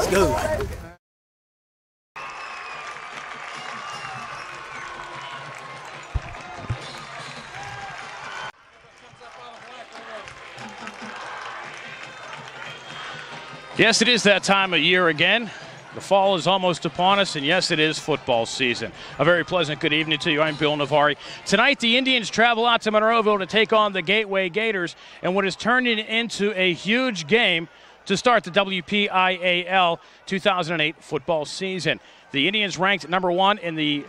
Let's go. Yes, it is that time of year again. The fall is almost upon us, and yes, it is football season. A very pleasant good evening to you. I'm Bill Navari. Tonight, the Indians travel out to Monroeville to take on the Gateway Gators, and what is turning into a huge game to start the WPIAL 2008 football season. The Indians ranked number 1 in the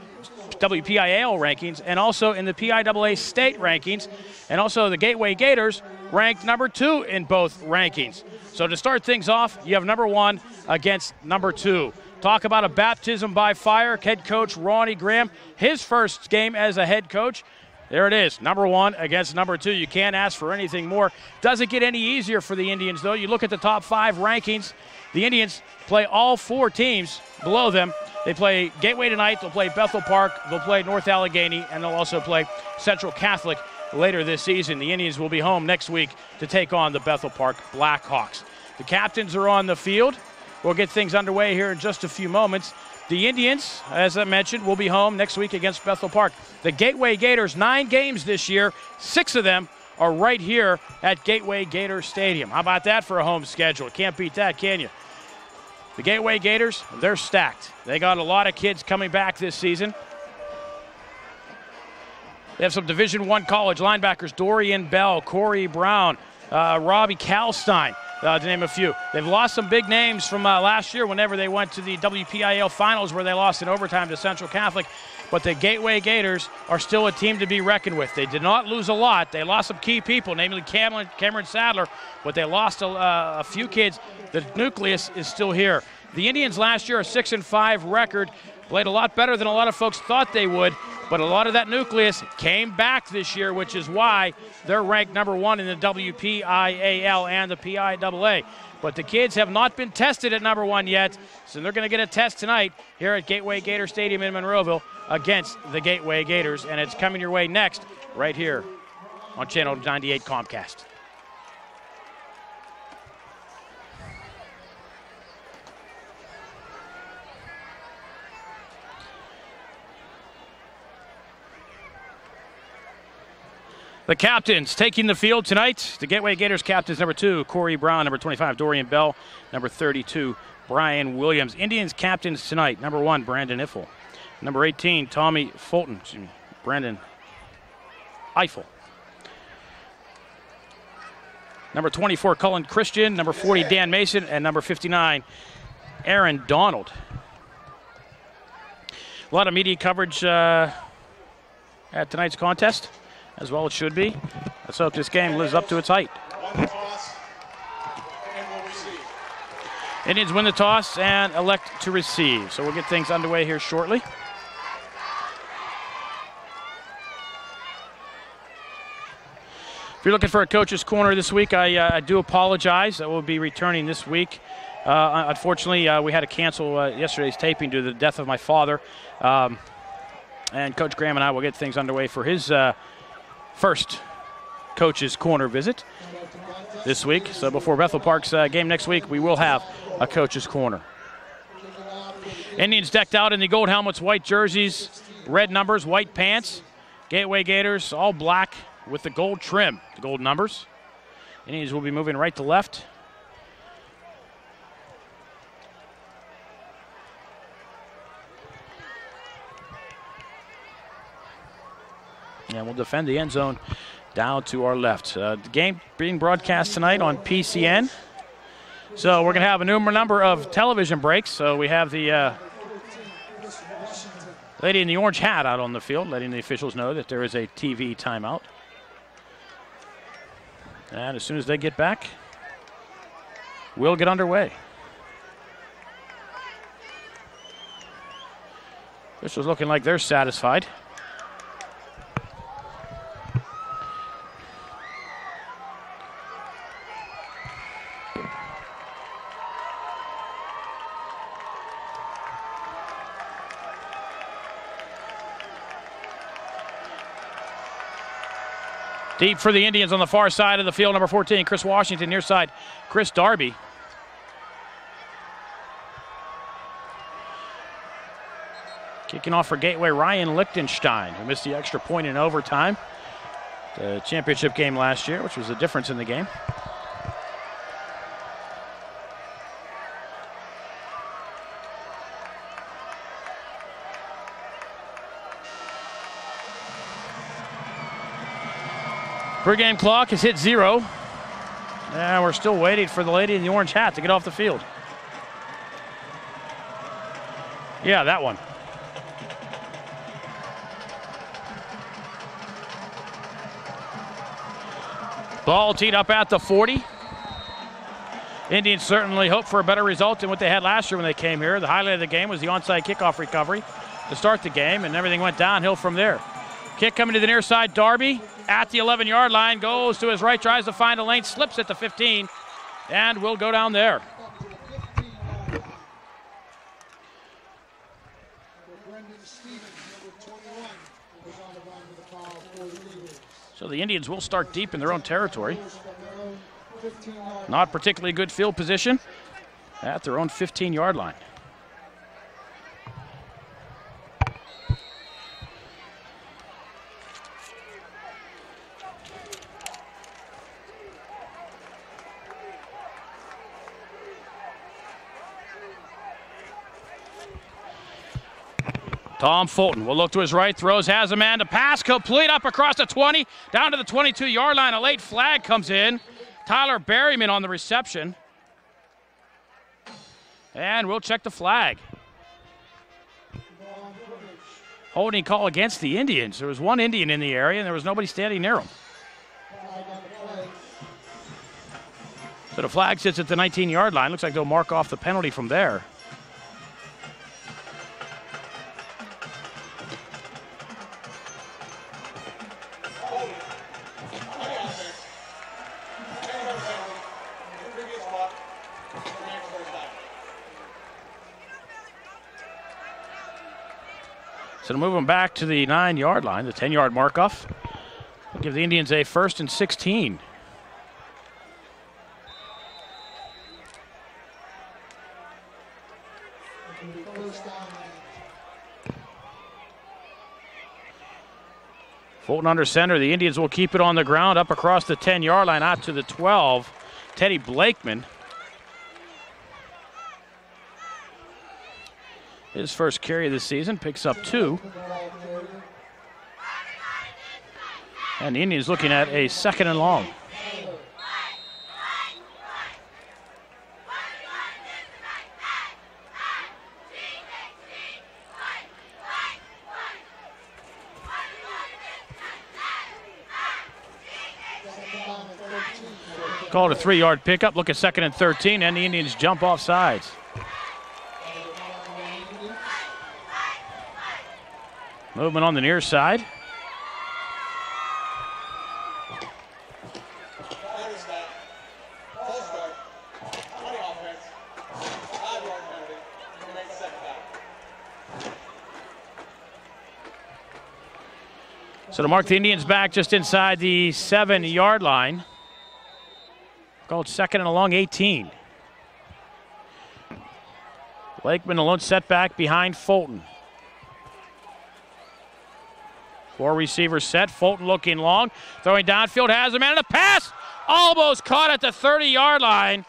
WPIAL rankings and also in the PIAA state rankings, and also the Gateway Gators ranked number 2 in both rankings. So to start things off, you have number 1 against number 2. Talk about a baptism by fire. Head coach Ronnie Graham, his first game as a head coach. There it is, number 1 against number 2. You can't ask for anything more. Doesn't get any easier for the Indians, though. You look at the top 5 rankings. The Indians play all 4 teams below them. They play Gateway tonight. They'll play Bethel Park. They'll play North Allegheny, and they'll also play Central Catholic later this season. The Indians will be home next week to take on the Bethel Park Blackhawks. The captains are on the field. We'll get things underway here in just a few moments. The Indians, as I mentioned, will be home next week against Bethel Park. The Gateway Gators, 9 games this year. 6 of them are right here at Gateway Gator Stadium. How about that for a home schedule? Can't beat that, can you? The Gateway Gators, they're stacked. They got a lot of kids coming back this season. They have some Division I college linebackers, Dorian Bell, Corey Brown, Robbie Kalstein, to name a few. They've lost some big names from last year whenever they went to the WPIAL finals where they lost in overtime to Central Catholic. But the Gateway Gators are still a team to be reckoned with. They did not lose a lot. They lost some key people, namely Cameron Sadler, but they lost a few kids. The nucleus is still here. The Indians last year, a 6-5 record, played a lot better than a lot of folks thought they would, but a lot of that nucleus came back this year, which is why they're ranked number 1 in the WPIAL and the PIAA. But the kids have not been tested at number 1 yet, so they're going to get a test tonight here at Gateway Gator Stadium in Monroeville against the Gateway Gators, and it's coming your way next right here on Channel 98 Comcast. The captains taking the field tonight. The Gateway Gators captains, number 2, Corey Brown, number 25, Dorian Bell, number 32, Brian Williams. Indians captains tonight, number 1, Brandon Iffel, number 18, Tommy Fulton, Brandon Eiffel, number 24, Cullen Christian, number 40, Dan Mason, and number 59, Aaron Donald. A lot of media coverage at tonight's contest. As well it should be. Let's hope this game lives up to its height. Indians win the toss and elect to receive. So we'll get things underway here shortly. If you're looking for a coach's corner this week, I do apologize. I will be returning this week. Unfortunately, we had to cancel yesterday's taping due to the death of my father. And Coach Graham and I will get things underway for his first coach's corner visit this week. So before Bethel Park's game next week, we will have a coach's corner. Indians decked out in the gold helmets, white jerseys, red numbers, white pants. Gateway Gators all black with the gold trim, the gold numbers. Indians will be moving right to left. And we'll defend the end zone down to our left. The game being broadcast tonight on PCN. So we're going to have a number of television breaks. So we have the lady in the orange hat out on the field, letting the officials know that there is a TV timeout. And as soon as they get back, we'll get underway. Officials looking like they're satisfied. Deep for the Indians on the far side of the field, number 14, Chris Washington. Near side, Chris Darby. Walking off for Gateway, Ryan Lichtenstein, who missed the extra point in overtime. The championship game last year, which was the difference in the game. Pre-game clock has hit 0. And we're still waiting for the lady in the orange hat to get off the field. Yeah, that one. Ball teed up at the 40. Indians certainly hope for a better result than what they had last year when they came here. The highlight of the game was the onside kickoff recovery to start the game, and everything went downhill from there. Kick coming to the near side. Darby at the 11-yard line, goes to his right, tries to find a lane, slips at the 15, and will go down there. So the Indians will start deep in their own territory. Not particularly good field position at their own 15-yard line. Tom Fulton will look to his right, throws, has a man to pass, complete up across the 20, down to the 22-yard line. A late flag comes in. Tyler Berryman on the reception. And we'll check the flag. Holding call against the Indians. There was one Indian in the area, and there was nobody standing near him. So the flag sits at the 19-yard line. Looks like they'll mark off the penalty from there. So to move them back to the 9-yard line, the 10-yard mark-off. We'll give the Indians a 1st and 16. Fulton under center. The Indians will keep it on the ground up across the 10-yard line out to the 12. Teddy Blakeman. His first carry of the season, picks up 2. And the Indians looking at a 2nd and long. Called a 3-yard pickup. Look at 2nd and 13, and the Indians jump off sides. Movement on the near side. So to mark the Indians back just inside the 7-yard line. Called 2nd and a long 18. Blakeman alone set back behind Fulton. 4 receivers set. Fulton looking long. Throwing downfield. Has a man in a pass. Almost caught at the 30-yard line.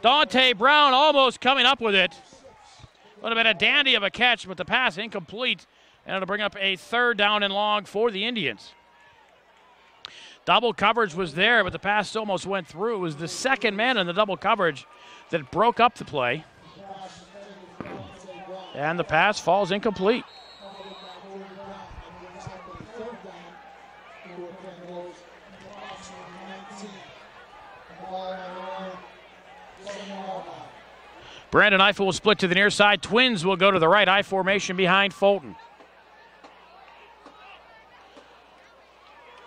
Dante Brown almost coming up with it. Would have been a dandy of a catch, but the pass incomplete. And it'll bring up a 3rd down and long for the Indians. Double coverage was there, but the pass almost went through. It was the 2nd man in the double coverage that broke up the play. And the pass falls incomplete. Brandon Eiffel will split to the near side. Twins will go to the right. I formation behind Fulton.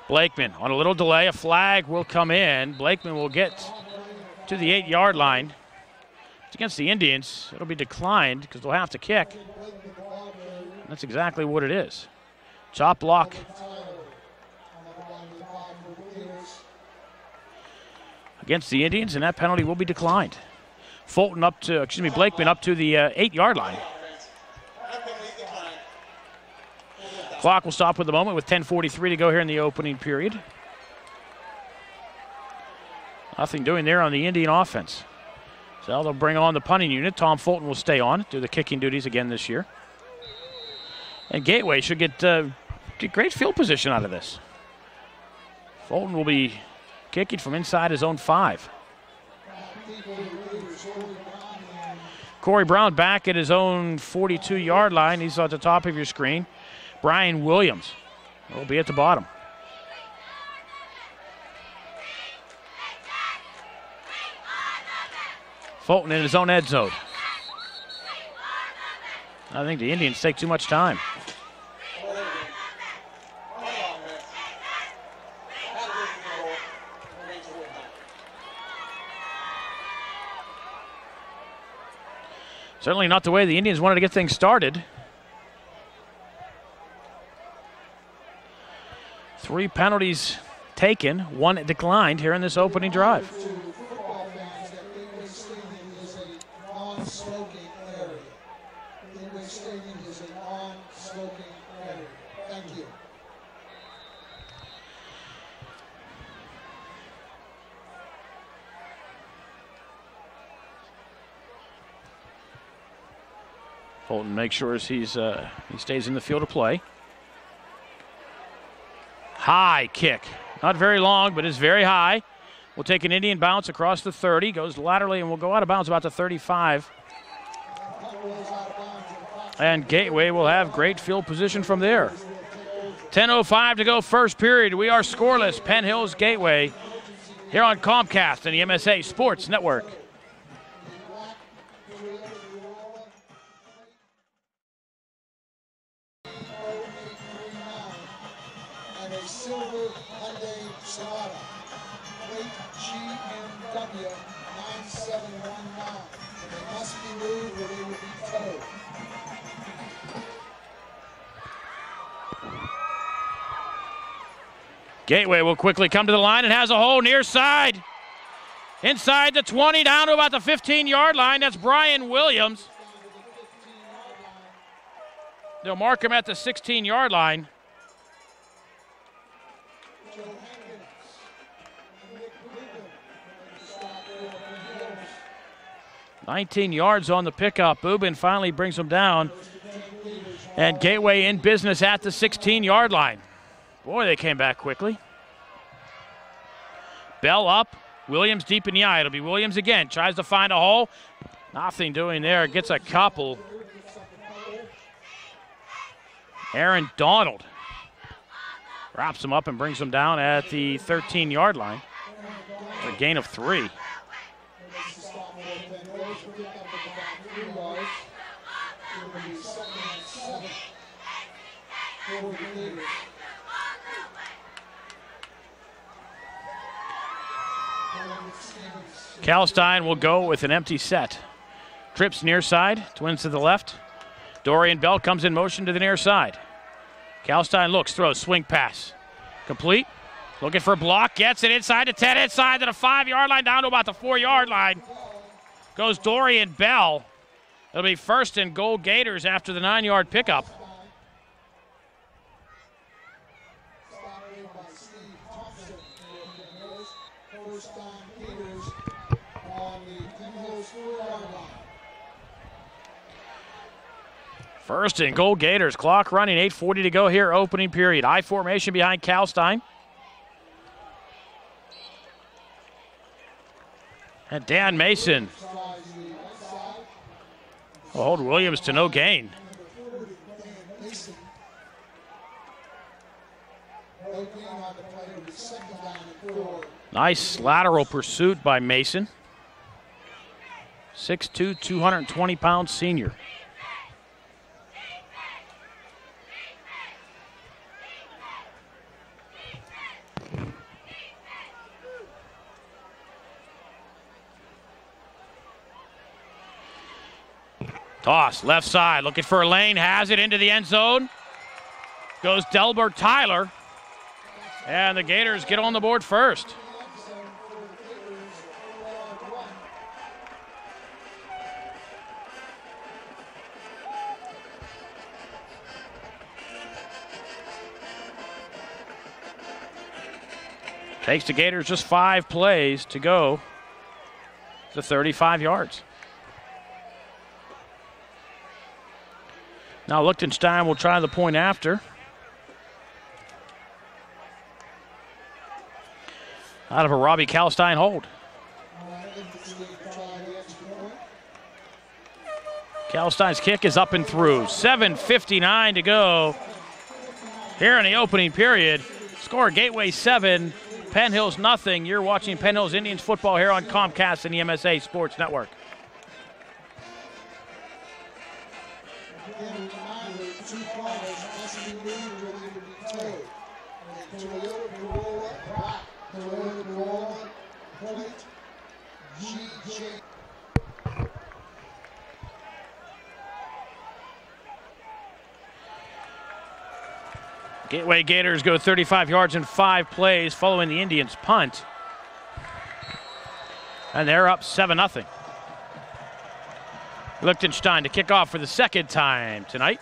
Blakeman on a little delay. A flag will come in. Blakeman will get to the 8-yard line. It's against the Indians. It'll be declined because they'll have to kick. That's exactly what it is. Chop block. Against the Indians, and that penalty will be declined. Blakeman up to the 8-yard line. Clock will stop with the moment with 10:43 to go here in the opening period. Nothing doing there on the Indian offense. So they'll bring on the punting unit. Tom Fulton will stay on, do the kicking duties again this year. And Gateway should get great field position out of this. Fulton will be kicking from inside his own 5. Corey Brown back at his own 42-yard line. He's at the top of your screen. Brian Williams will be at the bottom. Fulton in his own end zone. I think the Indians take too much time. Certainly not the way the Indians wanted to get things started. 3 penalties taken, 1 declined here in this opening drive. Fulton makes sure he stays in the field of play. High kick. Not very long, but is very high. We'll take an Indian bounce across the 30. Goes laterally and will go out of bounds about the 35. And Gateway will have great field position from there. 10:05 to go first period. We are scoreless. Penn Hills Gateway here on Comcast and the MSA Sports Network. Gateway will quickly come to the line and has a hole near side. Inside the 20, down to about the 15-yard line. That's Brian Williams. They'll mark him at the 16-yard line. "19 yards on the pickup. Boobin finally brings him down. And Gateway in business at the 16-yard line. Boy, they came back quickly. Bell up. Williams deep in the eye. It'll be Williams again. Tries to find a hole. Nothing doing there. Gets a couple. Aaron Donald wraps him up and brings him down at the 13-yard line. For a gain of 3. Kalstein will go with an empty set. Trips near side, twins to the left. Dorian Bell comes in motion to the near side. Kalstein looks, throws, swing pass. Complete. Looking for a block, gets it inside the 10, inside to the 5-yard line, down to about the 4-yard line. Goes Dorian Bell. It'll be 1st and goal Gators after the 9-yard pickup. First and goal Gators. Clock running, 8:40 to go here, opening period. I formation behind Kalstein. And Dan Mason will hold Williams to no gain. Nice lateral pursuit by Mason. 6'2", 220-pound senior. Toss, left side, looking for a lane, has it into the end zone. Goes Delbert Tyler. And the Gators get on the board first. Takes the Gators just 5 plays to go to 35 yards. Now Liechtenstein will try the point after. Out of a Robbie Kalstein hold. Kalstein's kick is up and through. 7:59 to go here in the opening period. Score Gateway 7, Penn Hills nothing. You're watching Penn Hills Indians football here on Comcast and the MSA Sports Network. Gateway Gators go 35 yards in 5 plays following the Indians' punt. And they're up 7-0. Liechtenstein to kick off for the second time tonight.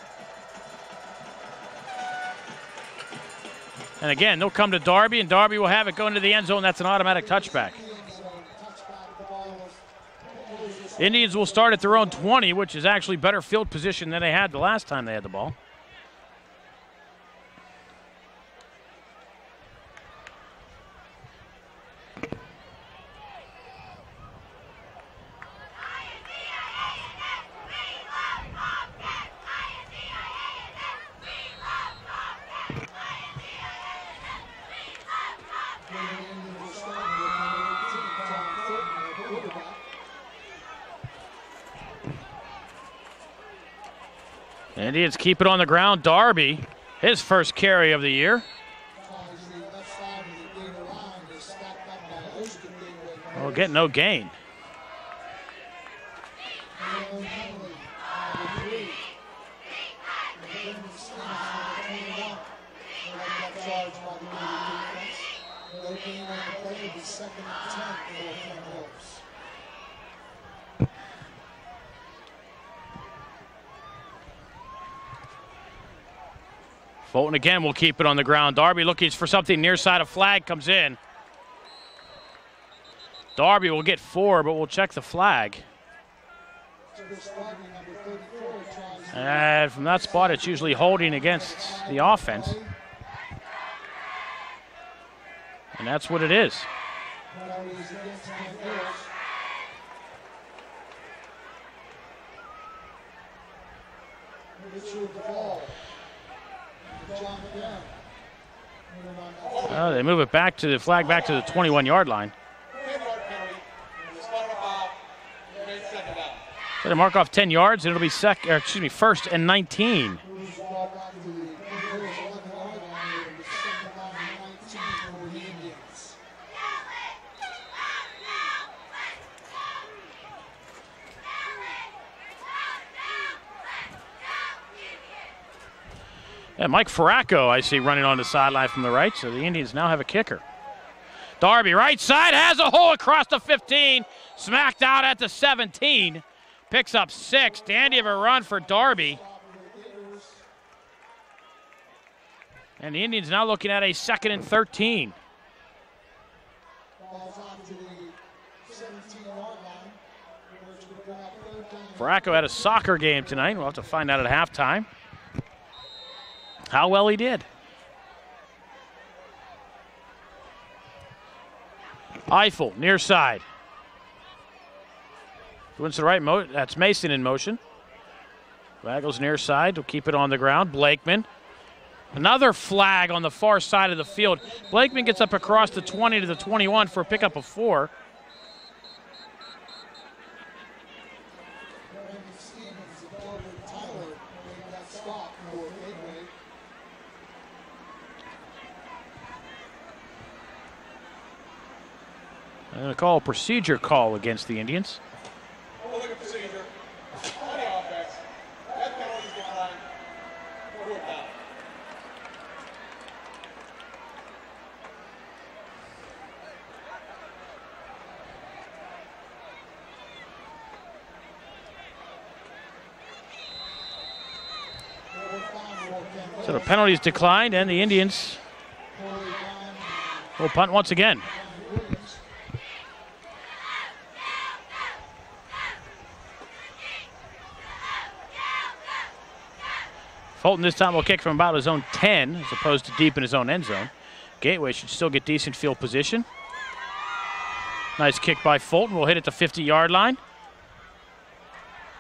And again, they'll come to Darby, and Darby will have it go into the end zone. That's an automatic touchback. Indians will start at their own 20, which is actually better field position than they had the last time they had the ball. Indians keep it on the ground. Darby, his first carry of the year. We'll get no gain. Fulton again will keep it on the ground. Darby looking for something near side. A flag comes in. Darby will get 4, but we'll check the flag. And from that spot, it's usually holding against the offense. And that's what it is. They move it back to the flag, back to the 21-yard line. So they mark off 10 yards, and it'll be first and 19. And Mike Faracco, I see, running on the sideline from the right, so the Indians now have a kicker. Darby, right side, has a hole across the 15, smacked out at the 17, picks up 6. Dandy of a run for Darby. And the Indians now looking at a 2nd and 13. Faracco had a soccer game tonight. We'll have to find out at halftime how well he did. Eiffel, near side. Going to the right, that's Mason in motion. Waggles near side, will keep it on the ground. Blakeman. Another flag on the far side of the field. Blakeman gets up across the 20 to the 21 for a pickup of 4. I'm going to call a procedure call against the Indians. So the penalties declined, and the Indians We'll punt once again. Fulton this time will kick from about his own 10 as opposed to deep in his own end zone. Gateway should still get decent field position. Nice kick by Fulton. We'll hit at the 50-yard line.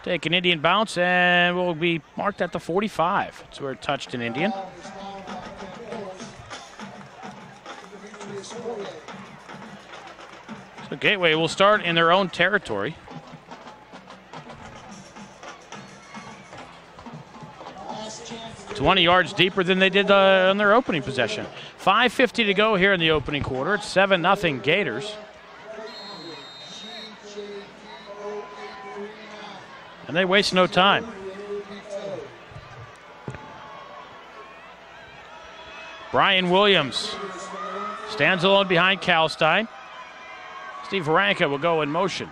Take an Indian bounce and we'll be marked at the 45. That's where it touched an Indian. So Gateway will start in their own territory. 20 yards deeper than they did on their opening possession. 5:50 to go here in the opening quarter. It's 7-0 Gators. And they waste no time. Brian Williams stands alone behind Kalstein. Steve Varanka will go in motion.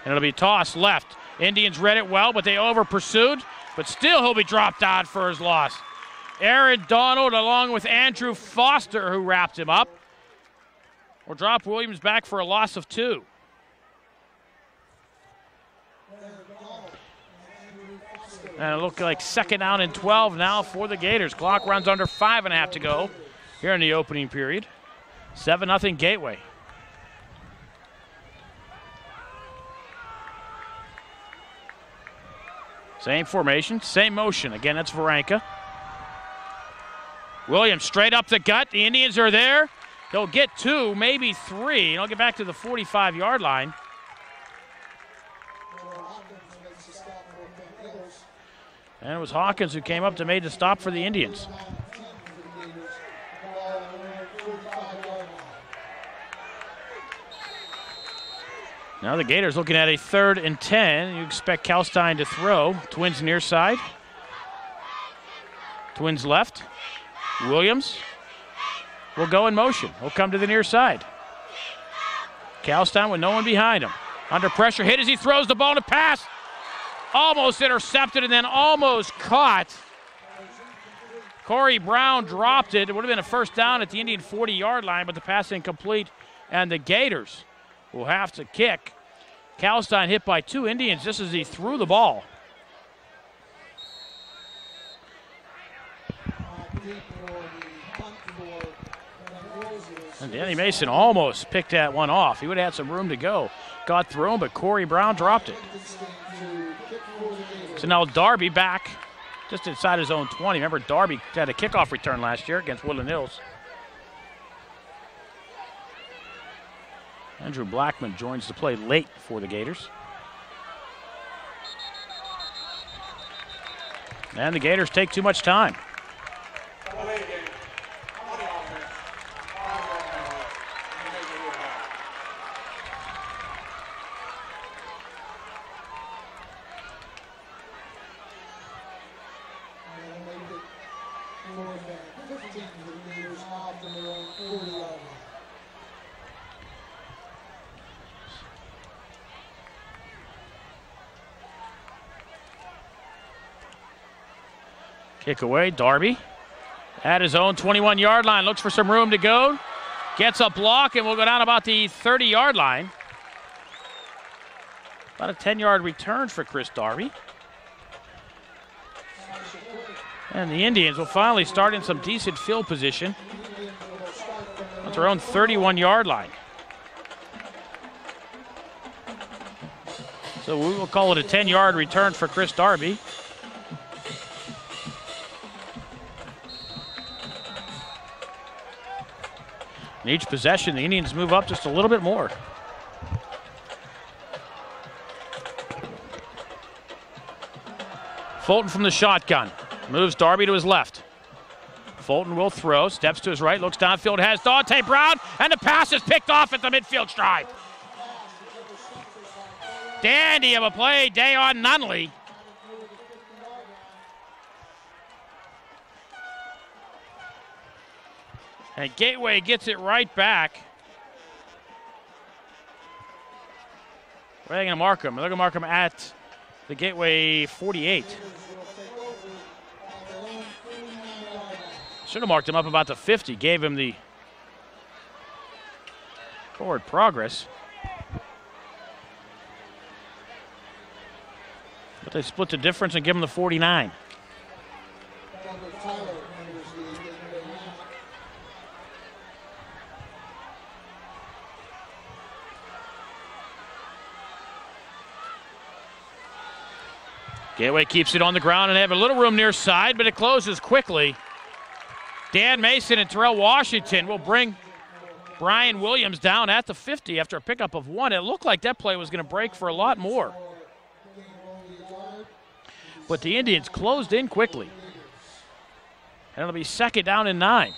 And it'll be tossed left. Indians read it well, but they over-pursued. But still he'll be dropped out for his loss. Aaron Donald along with Andrew Foster, who wrapped him up, will drop Williams back for a loss of 2. And it looked like 2nd down and 12 now for the Gators. Clock runs under 5.5 to go here in the opening period. 7-0 Gateway. Same formation, same motion. Again, that's Varanka. Williams straight up the gut. The Indians are there. He'll get 2, maybe 3. And he'll get back to the 45-yard line. And it was Hawkins who came up to make the stop for the Indians. Now the Gators looking at a 3rd and 10. You expect Kalstein to throw. Twins near side. Twins left. Williams will go in motion. He'll come to the near side. Kalstein with no one behind him. Under pressure, hit as he throws the ball to pass. Almost intercepted and then almost caught. Corey Brown dropped it. It would have been a 1st down at the Indian 40-yard line, but the pass incomplete, and the Gators will have to kick. Kalstein hit by 2 Indians just as he threw the ball. And Danny Mason almost picked that one off. He would have had some room to go. Got through him, but Corey Brown dropped it. So now Darby back just inside his own 20. Remember, Darby had a kickoff return last year against Woodland Hills. Andrew Blackman joins the play late for the Gators. And the Gators take too much time. Kick away, Darby at his own 21-yard line. Looks for some room to go. Gets a block and will go down about the 30-yard line. About a 10-yard return for Chris Darby. And the Indians will finally start in some decent field position at their own 31-yard line. So we will call it a 10-yard return for Chris Darby. In each possession, the Indians move up just a little bit more. Fulton from the shotgun. Moves Darby to his left. Fulton will throw, steps to his right, looks downfield, has Dante Brown, and the pass is picked off at the midfield stripe. Dandy of a play, Dayon Nunley. And Gateway gets it right back. Where are they going to mark him? They're going to mark him at the Gateway 48. Should have marked him up about the 50. Gave him the Forward progress. But they split the difference and give them the 49. Gateway keeps it on the ground and they have a little room near side, but it closes quickly. Dan Mason and Terrell Washington will bring Brian Williams down at the 50 after a pickup of 1. It looked like that play was going to break for a lot more. But the Indians closed in quickly. And it'll be 2nd down and 9.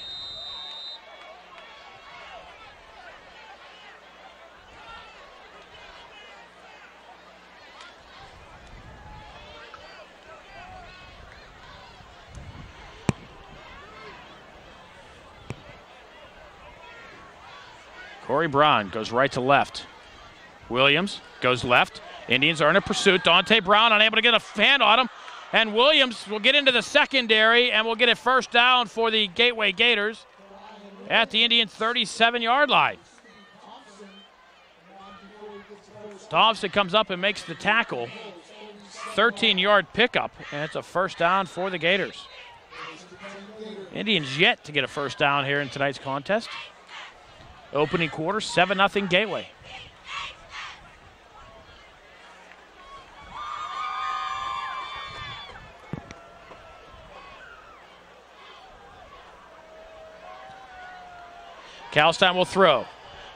Corey Brown goes right to left. Williams goes left. Indians are in a pursuit. Dante Brown unable to get a hand on him. And Williams will get into the secondary and will get a 1st down for the Gateway Gators at the Indian 37-yard line. Thompson comes up and makes the tackle. 13-yard pickup, and it's a 1st down for the Gators. Indians yet to get a 1st down here in tonight's contest. Opening quarter, 7-0 Gateway. Kalstein will throw.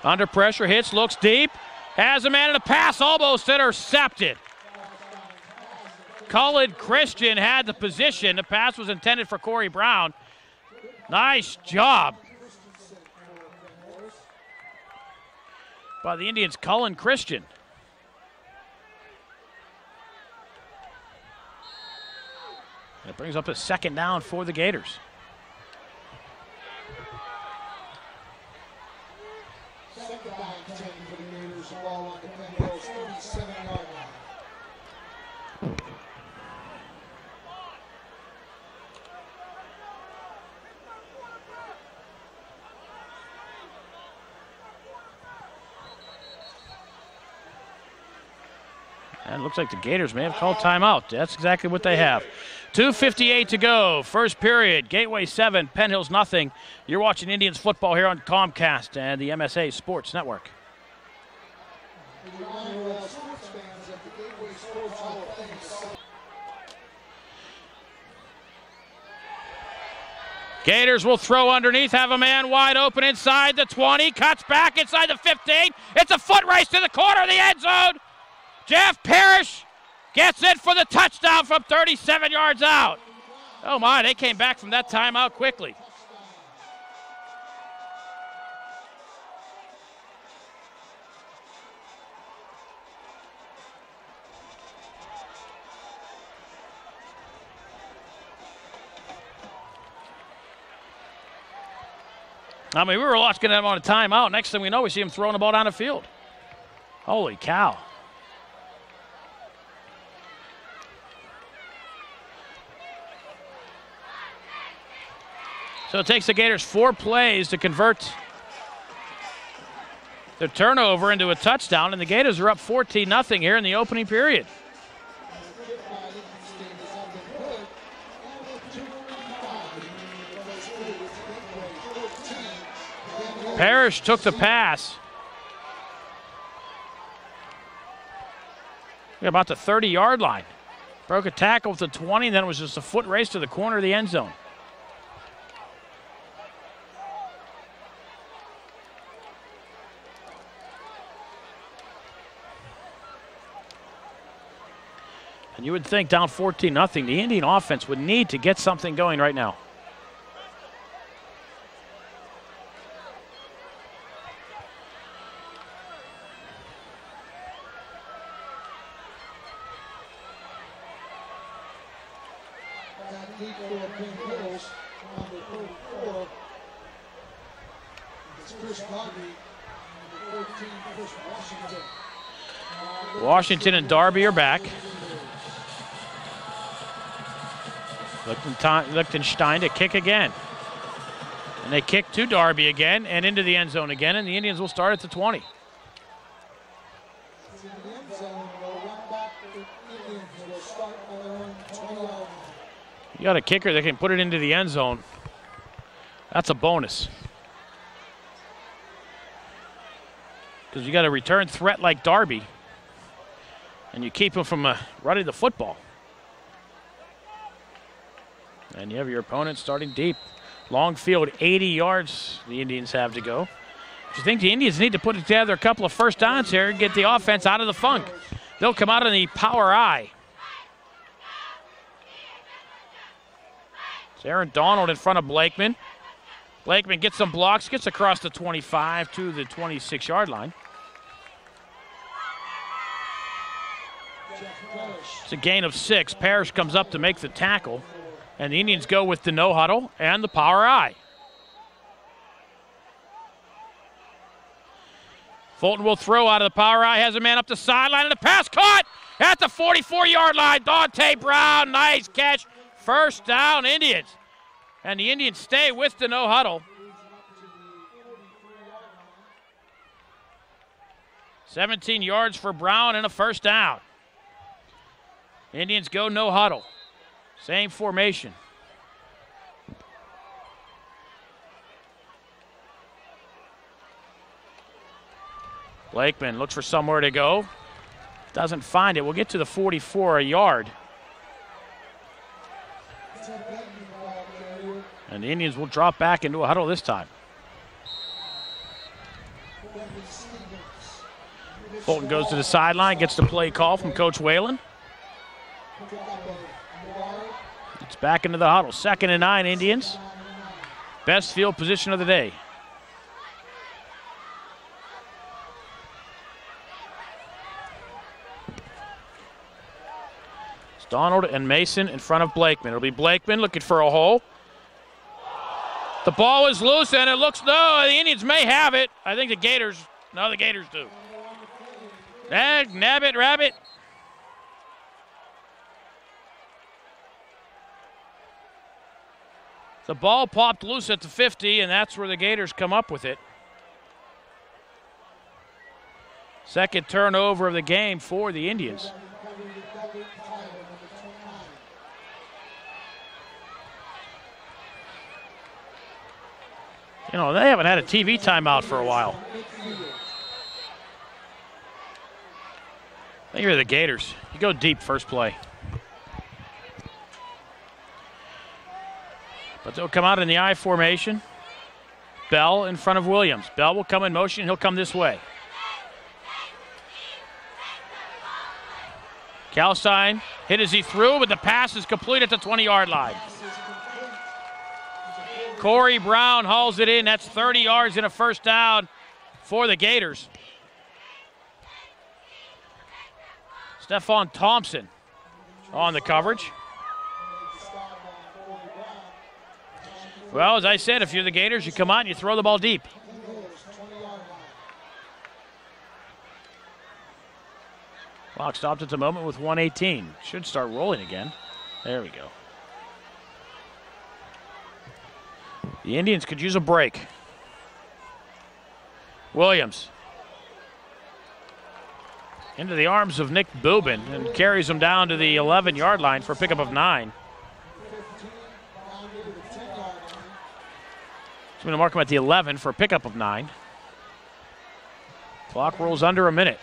Under pressure, hits, looks deep. Has a man in a pass, almost intercepted. Cullen Christian had the position. The pass was intended for Corey Brown. Nice job by the Indians, Cullen Christian. It brings up a 2nd down for the Gators. Second down, 10 for the Gators, ball on the Penn Hills 37-yard line. And it looks like the Gators may have called timeout. That's exactly what they have. 2:58 to go. First period. Gateway 7, Penn Hills nothing. You're watching Indians football here on Comcast and the MSA Sports Network. Gators will throw underneath, have a man wide open inside the 20, cuts back inside the 15. It's a foot race to the corner of the end zone. Jeff Parrish gets it for the touchdown from 37 yards out. Oh my, they came back from that timeout quickly. I mean, we were watching them on a timeout. Next thing we know, we see him throwing the ball down the field. Holy cow. So it takes the Gators 4 plays to convert their turnover into a touchdown, and the Gators are up 14-0 here in the opening period. Parrish took the pass. About the 30-yard line. Broke a tackle with the 20, then it was just a foot race to the corner of the end zone. And you would think down 14-0, the Indian offense would need to get something going right now. Washington and Darby are back. Lichtenstein to kick again. And they kick to Darby again and into the end zone again, and the Indians will start at the 20. You got a kicker that can put it into the end zone. That's a bonus. Because you got a return threat like Darby, and you keep him from running the football. And you have your opponent starting deep. Long field, 80 yards the Indians have to go. But you think the Indians need to put together a couple of first downs here and get the offense out of the funk. They'll come out on the power I. It's Aaron Donald in front of Blakeman. Blakeman gets some blocks, gets across the 25 to the 26-yard line. It's a gain of 6. Parrish comes up to make the tackle. And the Indians go with the no huddle and the power I. Fulton will throw out of the power I, has a man up the sideline, and a pass caught at the 44-yard line. Dante Brown, nice catch. First down, Indians. And the Indians stay with the no huddle. 17 yards for Brown and a first down. Indians go no huddle. Same formation. Blakeman looks for somewhere to go. Doesn't find it. We'll get to the 44, a yard. And the Indians will drop back into a huddle this time. Fulton goes to the sideline, gets the play call from Coach Whalen. It's back into the huddle. 2nd and 9, Indians. Best field position of the day. It's Donald and Mason in front of Blakeman. It'll be Blakeman looking for a hole. The ball is loose, and it looks, no, the Indians may have it. I think the Gators do. Nabbit, rabbit. The ball popped loose at the 50, and that's where the Gators come up with it. Second turnover of the game for the Indians. You know, they haven't had a TV timeout for a while. I think you're the Gators. You go deep first play. But they'll come out in the I formation. Bell in front of Williams. Bell will come in motion. He'll come this way. Kalstein hit as he threw, but the pass is complete at the 20-yard line. Corey Brown hauls it in. That's 30 yards and a first down for the Gators. Stephon Thompson on the coverage. Well, as I said, if you're the Gators, you come out and you throw the ball deep. Clock stopped at the moment with 1:18. Should start rolling again. There we go. The Indians could use a break. Williams. Into the arms of Nick Boobin and carries him down to the 11-yard line for a pickup of 9. So I'm going to mark him at the 11 for a pickup of 9. Clock rolls under a minute.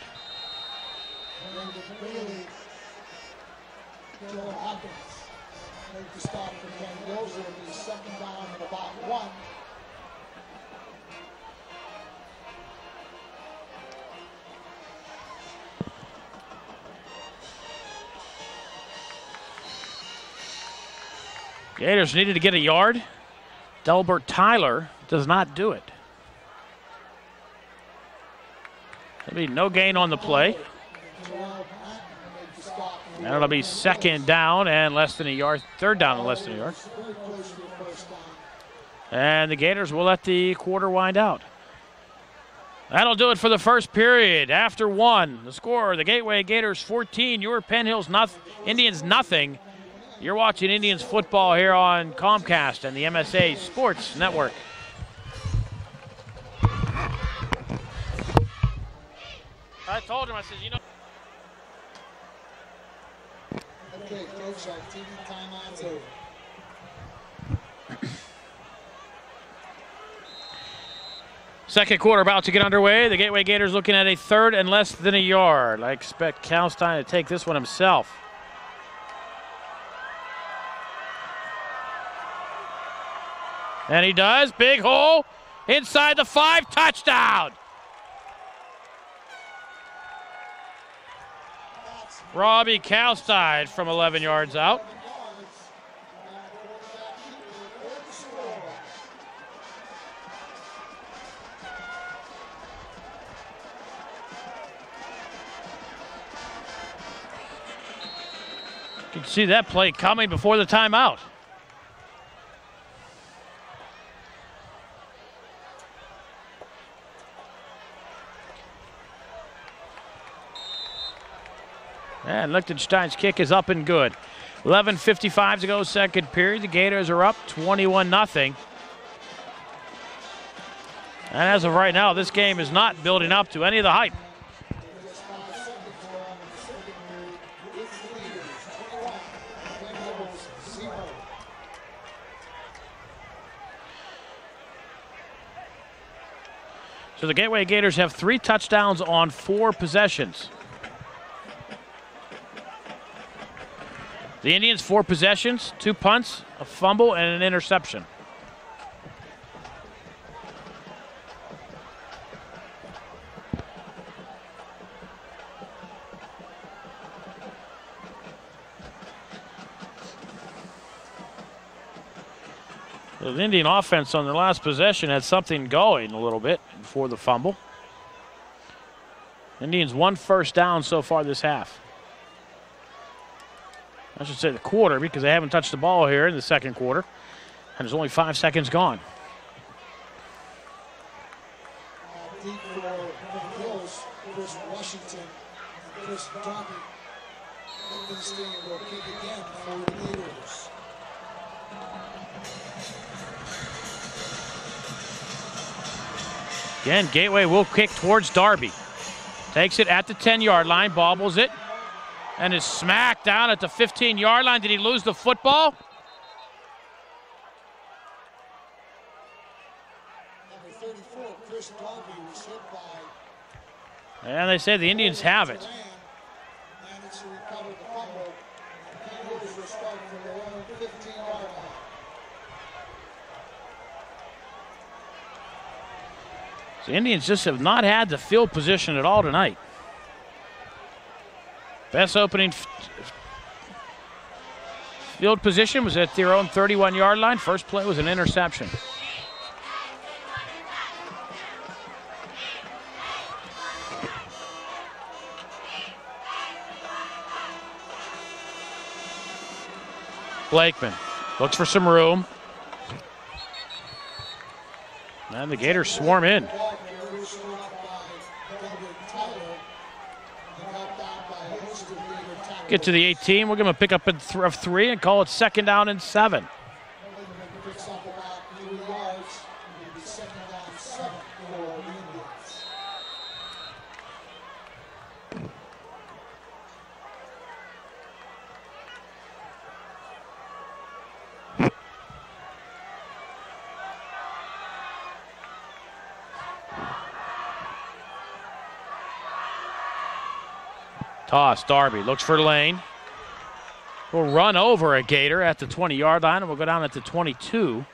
Gators needed to get a yard. Delbert Tyler does not do it. There'll be no gain on the play. And it'll be second down and less than a yard. Third down and less than a yard. And the Gators will let the quarter wind out. That'll do it for the first period. After 1, the score, the Gateway Gators 14, your Penn Hills Indians nothing. You're watching Indians football here on Comcast and the MSA Sports Network. told him, I said, you know. Okay, folks, our TV timeout's over. Second quarter about to get underway. The Gateway Gators looking at a 3rd and less than a yard. I expect Kalstein to take this one himself. And he does. Big hole. Inside the 5. Touchdown. Robbie Kalstein from 11 yards out. You can see that play coming before the timeout. And Lichtenstein's kick is up and good. 11:55 to go, second period. The Gators are up 21-0. And as of right now, this game is not building up to any of the hype. So the Gateway Gators have 3 touchdowns on 4 possessions. The Indians 4 possessions, 2 punts, a fumble, and an interception. The Indian offense on their last possession had something going a little bit before the fumble. Indians 1 first down so far this half. I should say the quarter, because they haven't touched the ball here in the second quarter. And there's only 5 seconds gone. Deep for Penn Hills, Chris Washington, Chris Darby. Livingston will kick again for the Gators. Again, Gateway will kick towards Darby. Takes it at the 10-yard line, bobbles it, and is smacked down at the 15-yard line. Did he lose the football? Number 34, Chris Darby, was hit by. And they say the Indians have it. Managed to recover the fumble. Penn Hills will start from their own 15-yard line. The Indians just have not had the field position at all tonight. Best opening field position was at their own 31-yard line. First play was an interception. Blakeman looks for some room. And the Gators swarm in. Get to the 18. We're going to pick up of 3 and call it 2nd down and 7. Toss, Darby looks for Lane. We'll run over a Gator at the 20-yard line, and we'll go down at the 22.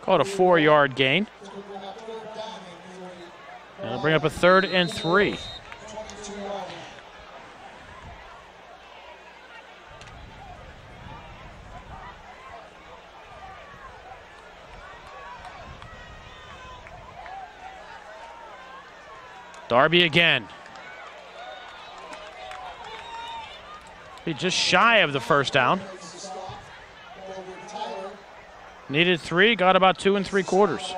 Call it a 4-yard gain. And it'll bring up a 3rd and 3. Darby again. Be just shy of the first down. Needed 3, got about 2 3/4.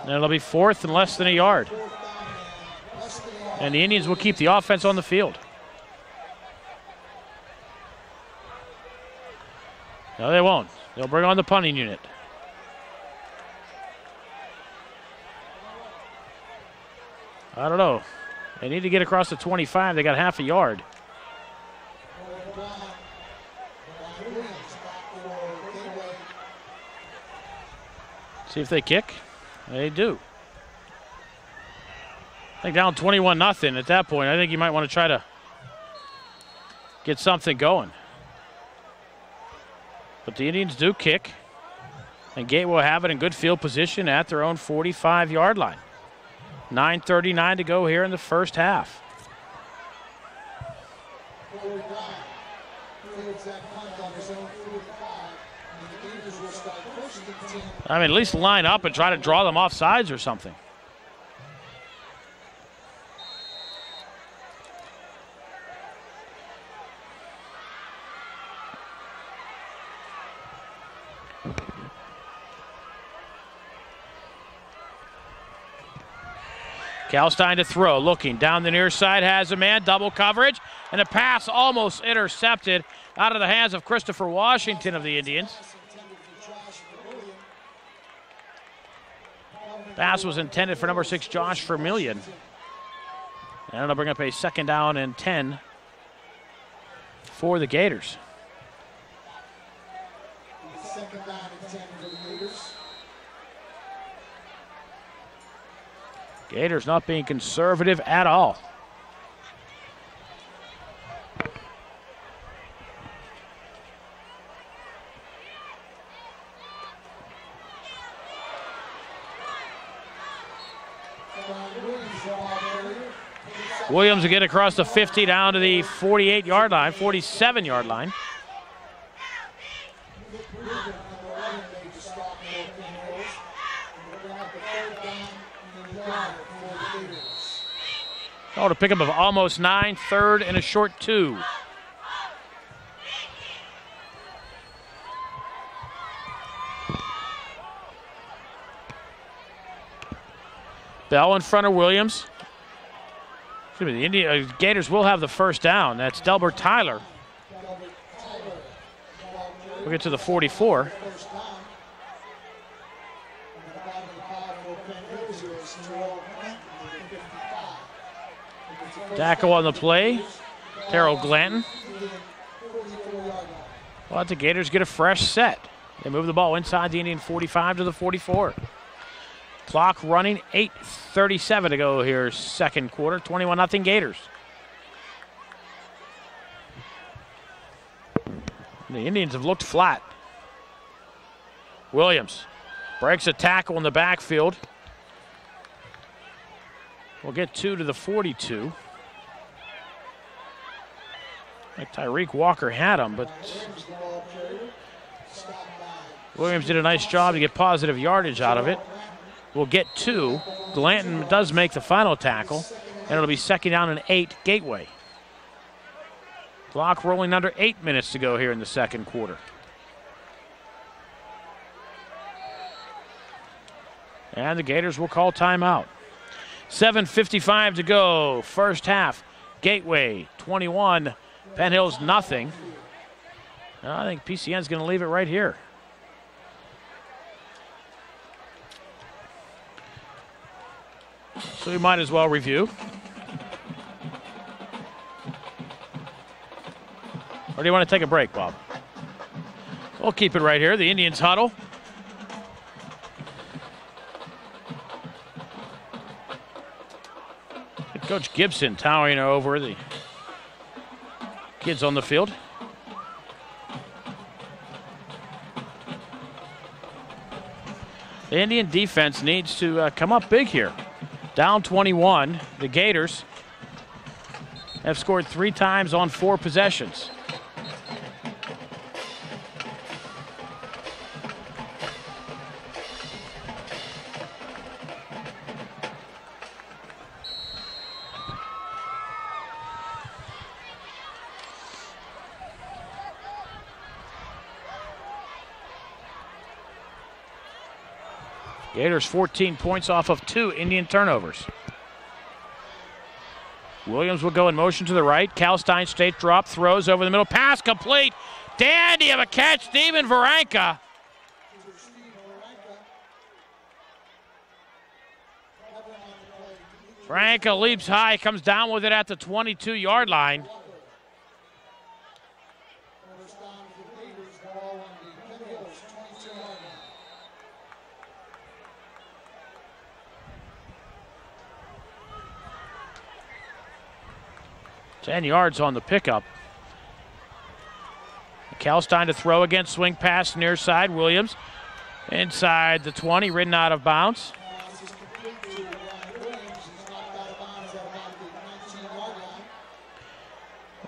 And it'll be 4th and less than a yard. And the Indians will keep the offense on the field. No, they won't. They'll bring on the punting unit. I don't know. They need to get across the 25. They got half a yard. See if they kick. They do. I think down 21-0 at that point. I think you might want to try to get something going. But the Indians do kick. And Gateway will have it in good field position at their own 45-yard line. 9:39 to go here in the first half. I mean, at least line up and try to draw them off sides or something. Kalstein to throw, looking down the near side, has a man, double coverage, and a pass almost intercepted out of the hands of Christopher Washington of the Indians. Pass was intended for number 6, Josh Vermillion. And it'll bring up a 2nd down and 10 for the Gators. 2nd down and 10 for the Gators. Gators not being conservative at all. Williams will get across the 50 down to the 48-yard line, 47-yard line. Oh, to pick up of almost 9, 3rd and a short 2. Bell in front of Williams. Excuse me, the Gators will have the 1st down. That's Delbert Tyler. We'll get to the 44. Tackle on the play, Terrell Glanton. Well, let the Gators get a fresh set. They move the ball inside the Indian 45 to the 44. Clock running, 8:37 to go here, 2nd quarter, 21-0 Gators. The Indians have looked flat. Williams breaks a tackle in the backfield. We'll get 2 to the 42. Like Tyreek Walker had him, but Williams did a nice job to get positive yardage out of it. We'll get 2. Glanton does make the final tackle, and it'll be 2nd down and 8, Gateway. Clock rolling under 8 minutes to go here in the 2nd quarter. And the Gators will call timeout. 7:55 to go, first half. Gateway 21, Penn Hills nothing. I think PCN's going to leave it right here. So we might as well review. Or do you want to take a break, Bob? We'll keep it right here. The Indians huddle. Coach Gibson towering over the kids on the field. The Indian defense needs to come up big here. Down 21, the Gators have scored 3 times on 4 possessions. Gators 14 points off of 2 Indian turnovers. Williams will go in motion to the right. Kalstein straight drop, throws over the middle. Pass complete. Dandy of a catch, Steven Varanka. Varanka leaps high, comes down with it at the 22-yard line. Ten yards on the pickup. Kalstein to throw again, swing pass near side. Williams inside the 20, ridden out of bounds.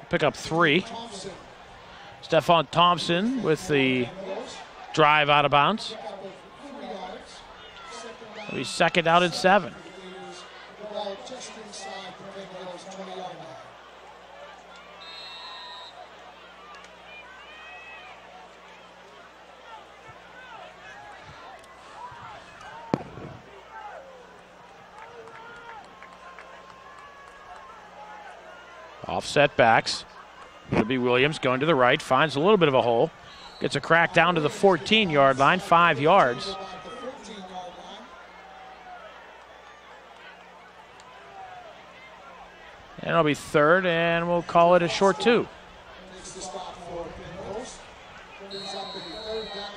Pick up 3. Stephon Thompson with the drive out of bounds. It'll be second down and 7. Offset backs. It'll be Williams going to the right, finds a little bit of a hole. Gets a crack down to the 14-yard line, 5 yards. And it'll be third, and we'll call it a short 2. Makes the stop for Penn Hills. Brings up a third down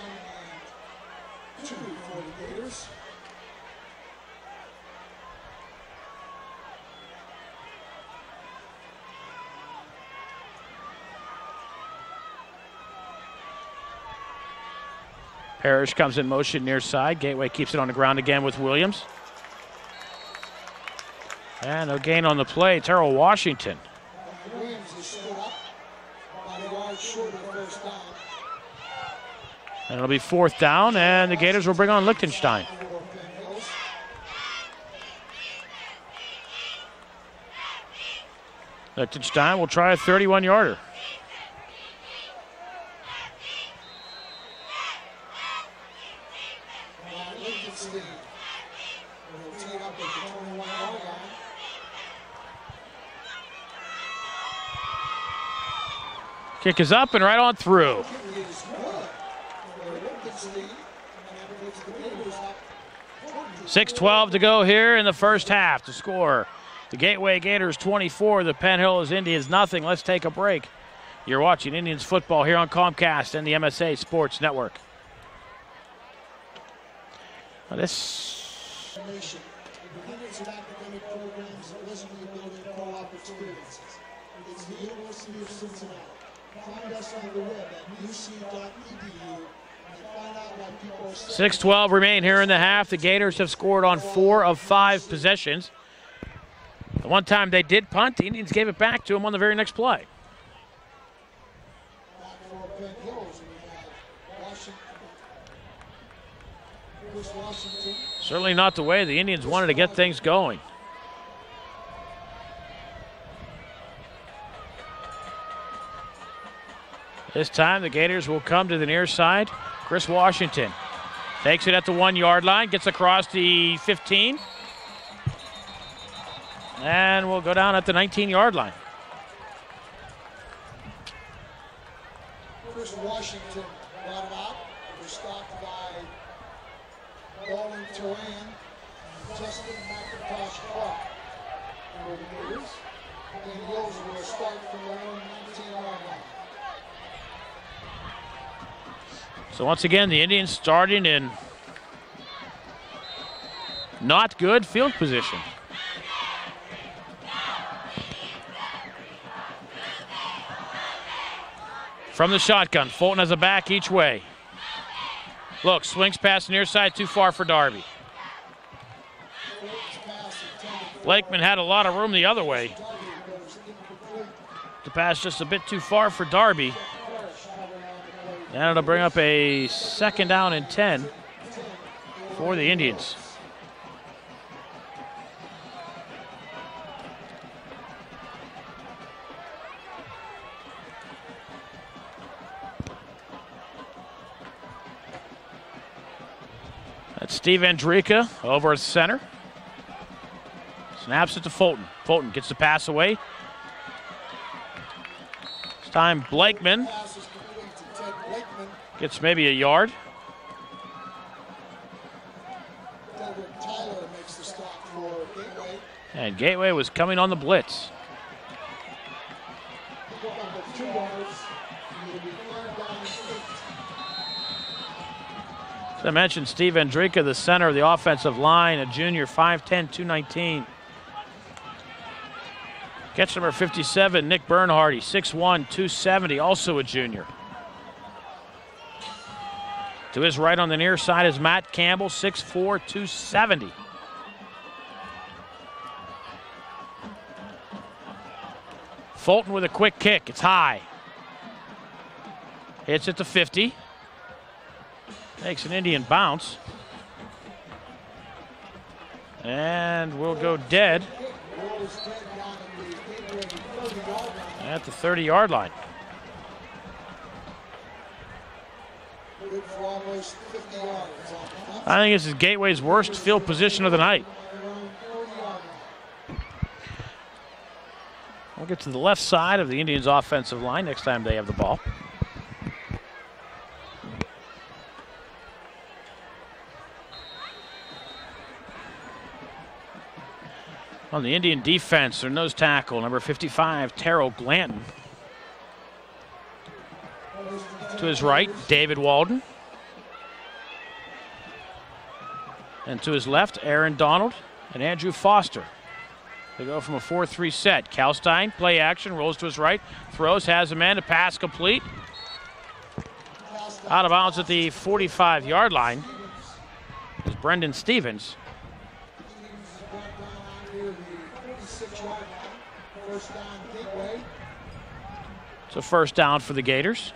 and 2 for the Gators. Parrish comes in motion near side. Gateway keeps it on the ground again with Williams. And no gain on the play. Terrell Washington. Williams is stood up about a yard short of the first down. And it'll be 4th down, and the Gators will bring on Lichtenstein. Lichtenstein will try a 31-yarder. Kick is up and right on through. 6:12 to go here in the first half. To score, the Gateway Gators 24, the Penn Hills Indians nothing. Let's take a break. You're watching Indians football here on Comcast and the MSA Sports Network. Now this. The beginnings of academic programs and resume building co-op experiences. It's the University of Cincinnati. Find us on the web at uc.edu and find out why people are 6:12 remain here in the half. The Gators have scored on 4 of 5 possessions. The one time they did punt, the Indians gave it back to them on the very next play. back for Penn Hills. We have Washington. Certainly not the way the Indians wanted to get things going. This time the Gators will come to the near side. Chris Washington takes it at the 1-yard line, gets across the 15, and will go down at the 19-yard line. Chris Washington brought it out. It was stopped by Bowling Turan and Justin McIntosh Clark. And the Gators, Penn Hills will start from their own 19-yard line. So once again, the Indians starting in not good field position. From the shotgun, Fulton has a back each way. Look, swings past near side, too far for Darby. Blakeman had a lot of room the other way. The pass just a bit too far for Darby. And it'll bring up a 2nd down and 10 for the Indians. That's Steve Andrika over at center. Snaps it to Fulton. Fulton gets the pass away. This time Blakeman gets maybe a yard. Tyler makes the stop for Gateway. And Gateway was coming on the blitz. Pick up under 2 yards. It'll be 3rd down and 8. As I mentioned, Steve Andrika, the center of the offensive line, a junior, 5'10", 219. Catch number 57, Nick Bernhardy, 6'1", 270, also a junior. To his right on the near side is Matt Campbell, 6'4", 270. Fulton with a quick kick. It's high. Hits it to 50. Makes an Indian bounce. And will go dead at the 30-yard line. I think this is Gateway's worst field position of the night. We'll get to the left side of the Indians' offensive line next time they have the ball. On the Indian defense, their nose tackle, number 55, Terrell Glanton. To his right, David Walden. And to his left, Aaron Donald and Andrew Foster. They go from a 4-3 set. Kalstein, play action, rolls to his right, throws, has a man, a pass complete. Out of bounds at the 45-yard line is Brendan Stevens. It's a first down for the Gators.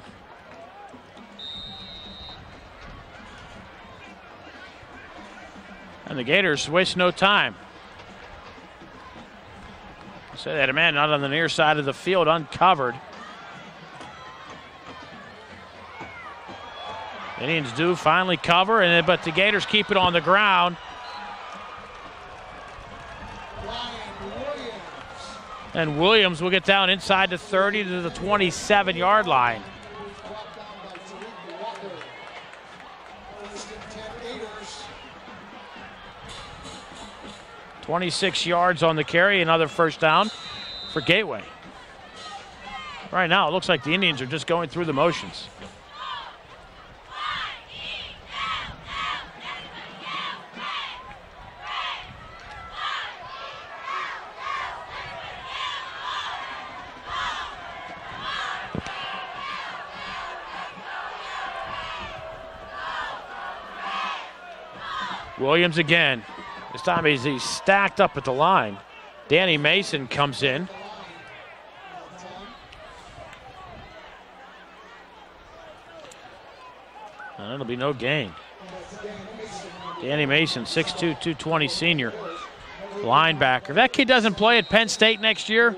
And the Gators waste no time. So they had a man out on the near side of the field, uncovered. Indians do finally cover, but the Gators keep it on the ground. And Williams will get down inside the 30 to the 27-yard line. 26 yards on the carry, another first down for Gateway. Right now, it looks like the Indians are just going through the motions. Williams again. This time he's stacked up at the line. Danny Mason comes in. And it'll be no gain. Danny Mason, 6'2", 220 senior linebacker. If that kid doesn't play at Penn State next year,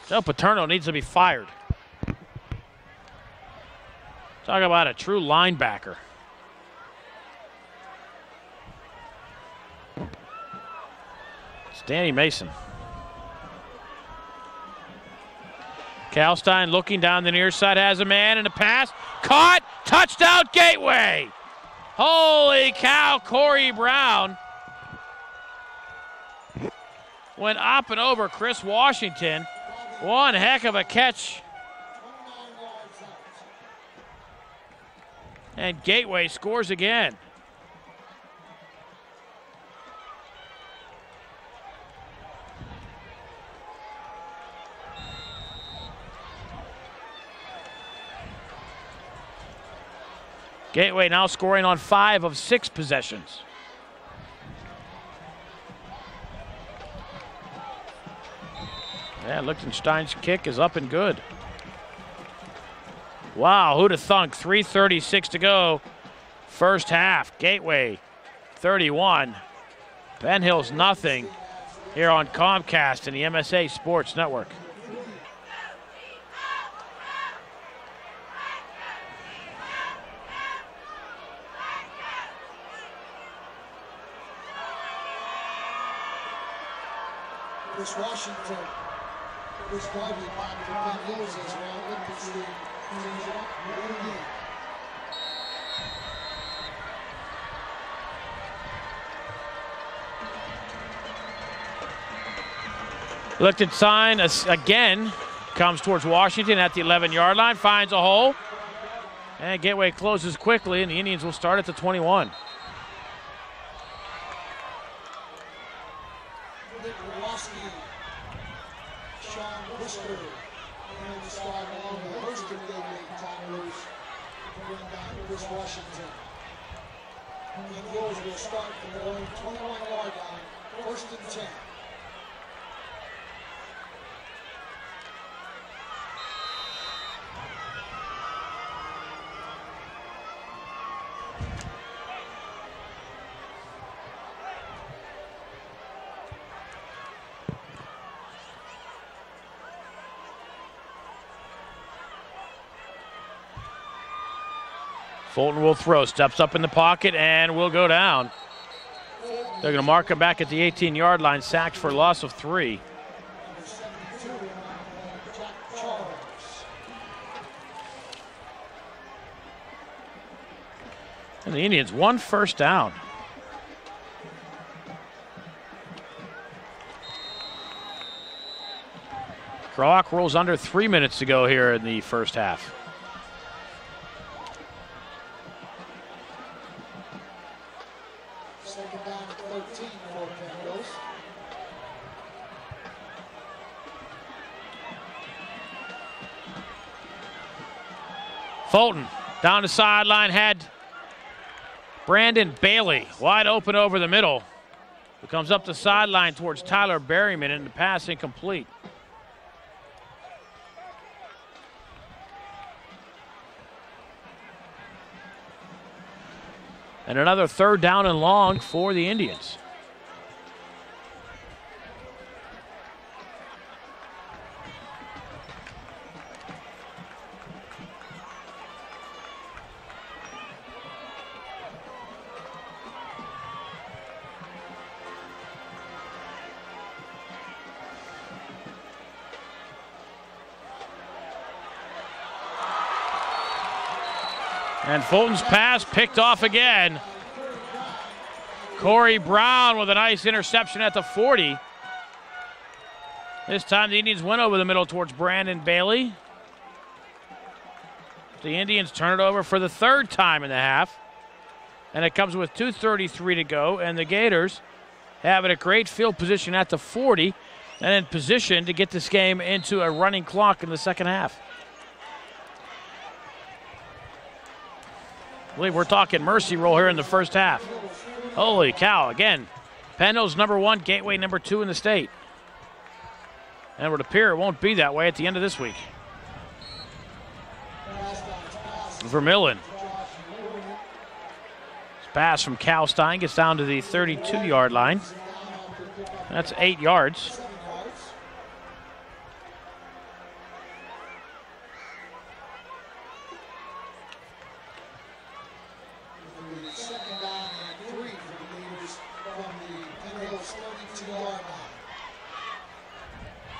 Joe Paterno needs to be fired. Talk about a true linebacker. Danny Mason. Kalstein looking down the near side, has a man and a pass. Caught, touchdown Gateway. Holy cow, Corey Brown went up and over Chris Washington. One heck of a catch. And Gateway scores again. Gateway now scoring on 5 of 6 possessions. Yeah, Lichtenstein's kick is up and good. Wow, who'd have thunk? 3:36 to go. First half, Gateway 31. Penn Hills nothing here on Comcast and the MSA Sports Network. Chris Washington. Chris Bobby back to Penn Hills as well. Olympics team change it up yet again. Looked at sign again. Comes towards Washington at the 11-yard line. Finds a hole. And Gateway closes quickly, and the Indians will start at the 21. Washington. And Hills will start from their own 21-yard line, 1st and 10. Fulton will throw, steps up in the pocket, and will go down. They're going to mark him back at the 18-yard line, sacked for a loss of 3. And the Indians, 1 first down. Clock rolls under 3 minutes to go here in the first half. Second down at 13 for Penn Hills. Fulton down the sideline, had Brandon Bailey wide open over the middle. Who comes up the sideline towards Tyler Berryman, and the pass incomplete. And another 3rd down and long for the Indians. And Fulton's pass picked off again. Corey Brown with a nice interception at the 40. This time the Indians went over the middle towards Brandon Bailey. The Indians turn it over for the 3rd time in the half. And it comes with 2:33 to go. And the Gators have it a great field position at the 40 and in position to get this game into a running clock in the second half. I believe we're talking mercy roll here in the first half. Holy cow, again. Penn Hills #1, Gateway #2 in the state. And it would appear it won't be that way at the end of this week. Vermillion. Pass from Kalstein gets down to the 32-yard line. That's 8 yards.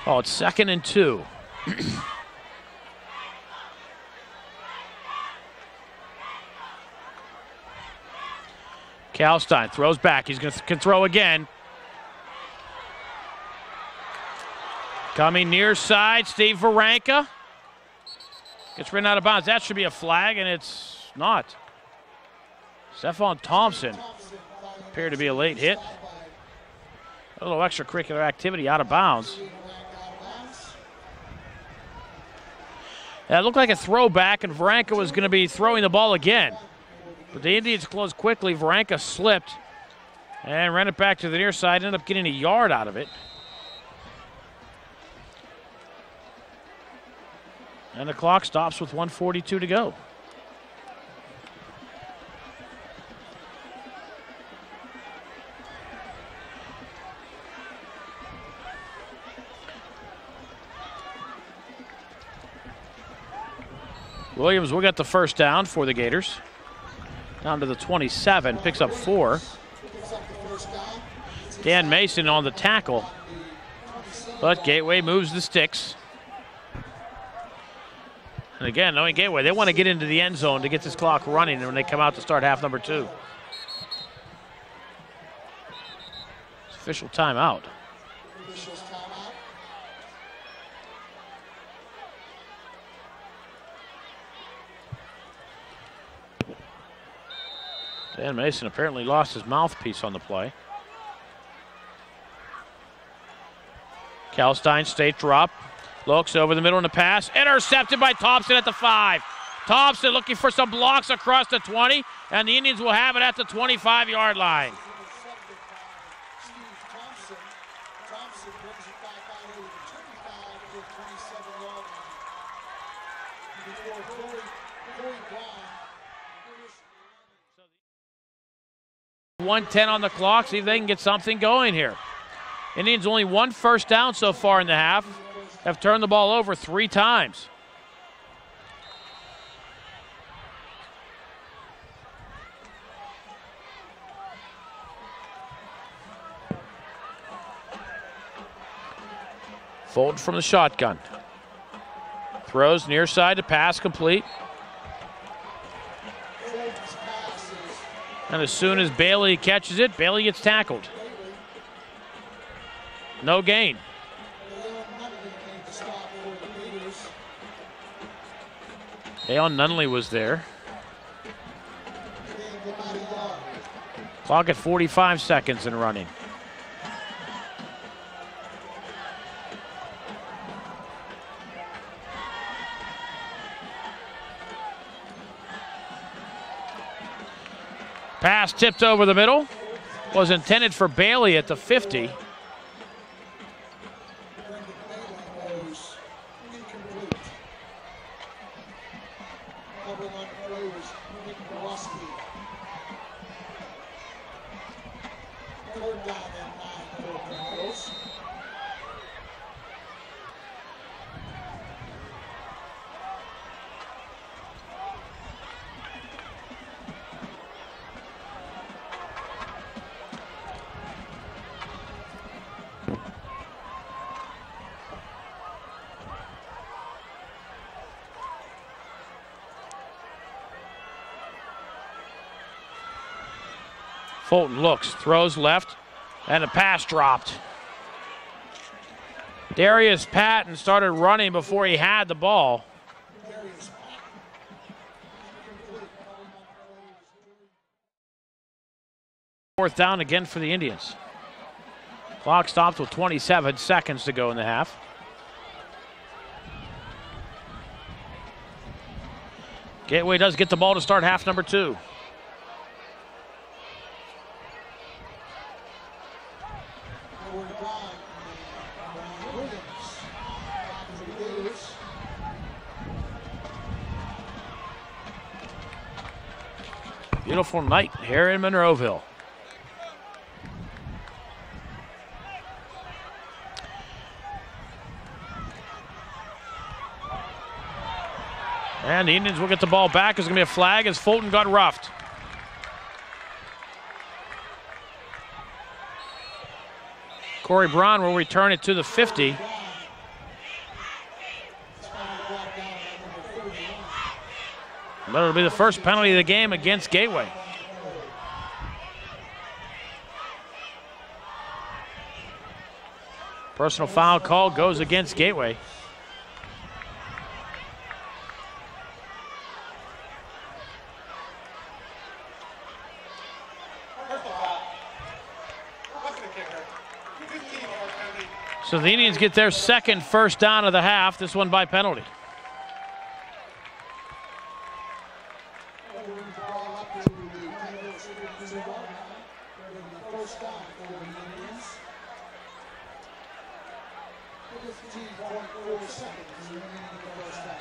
Oh, it's 2nd and 2. Kalstein throws back. He's can throw again. Coming near side, Steve Varanka. Gets ridden out of bounds. That should be a flag, and it's not. Stephon Thompson appeared to be a late hit. A little extracurricular activity out of bounds. That looked like a throwback, and Varanka was going to be throwing the ball again. But the Indians closed quickly. Varanka slipped and ran it back to the near side, ended up getting a yard out of it. And the clock stops with 1:42 to go. Williams will get the first down for the Gators. Down to the 27, picks up 4. Dan Mason on the tackle. But Gateway moves the sticks. And again, knowing Gateway, they want to get into the end zone to get this clock running when they come out to start half number 2. It's official timeout. Officials timeout. Dan Mason apparently lost his mouthpiece on the play. Kalstein state drop. Looks over the middle in the pass. Intercepted by Thompson at the 5. Thompson looking for some blocks across the 20, and the Indians will have it at the 25-yard line. Thompson brings it back out over the 25 to the 27-yard line. Before Corey Brown. 1:10 on the clock. See if they can get something going here. Indians only 1 first down so far in the half. Have turned the ball over 3 times. Fulton from the shotgun. Throws near side to pass complete. And as soon as Bailey catches it, Bailey gets tackled. No gain. Dale Nunley was there. Clock at 45 seconds and running. Pass tipped over the middle. Was intended for Bailey at the 50. Fulton looks, throws left, and a pass dropped. Darius Patton started running before he had the ball. Fourth down again for the Indians. Clock stopped with 27 seconds to go in the half. Gateway does get the ball to start half number 2. Beautiful night here in Monroeville. And the Indians will get the ball back. There's going to be a flag as Fulton got roughed. Corey Braun will return it to the 50. But it'll be the first penalty of the game against Gateway. Personal foul call goes against Gateway. So the Indians get their second first down of the half, this one by penalty.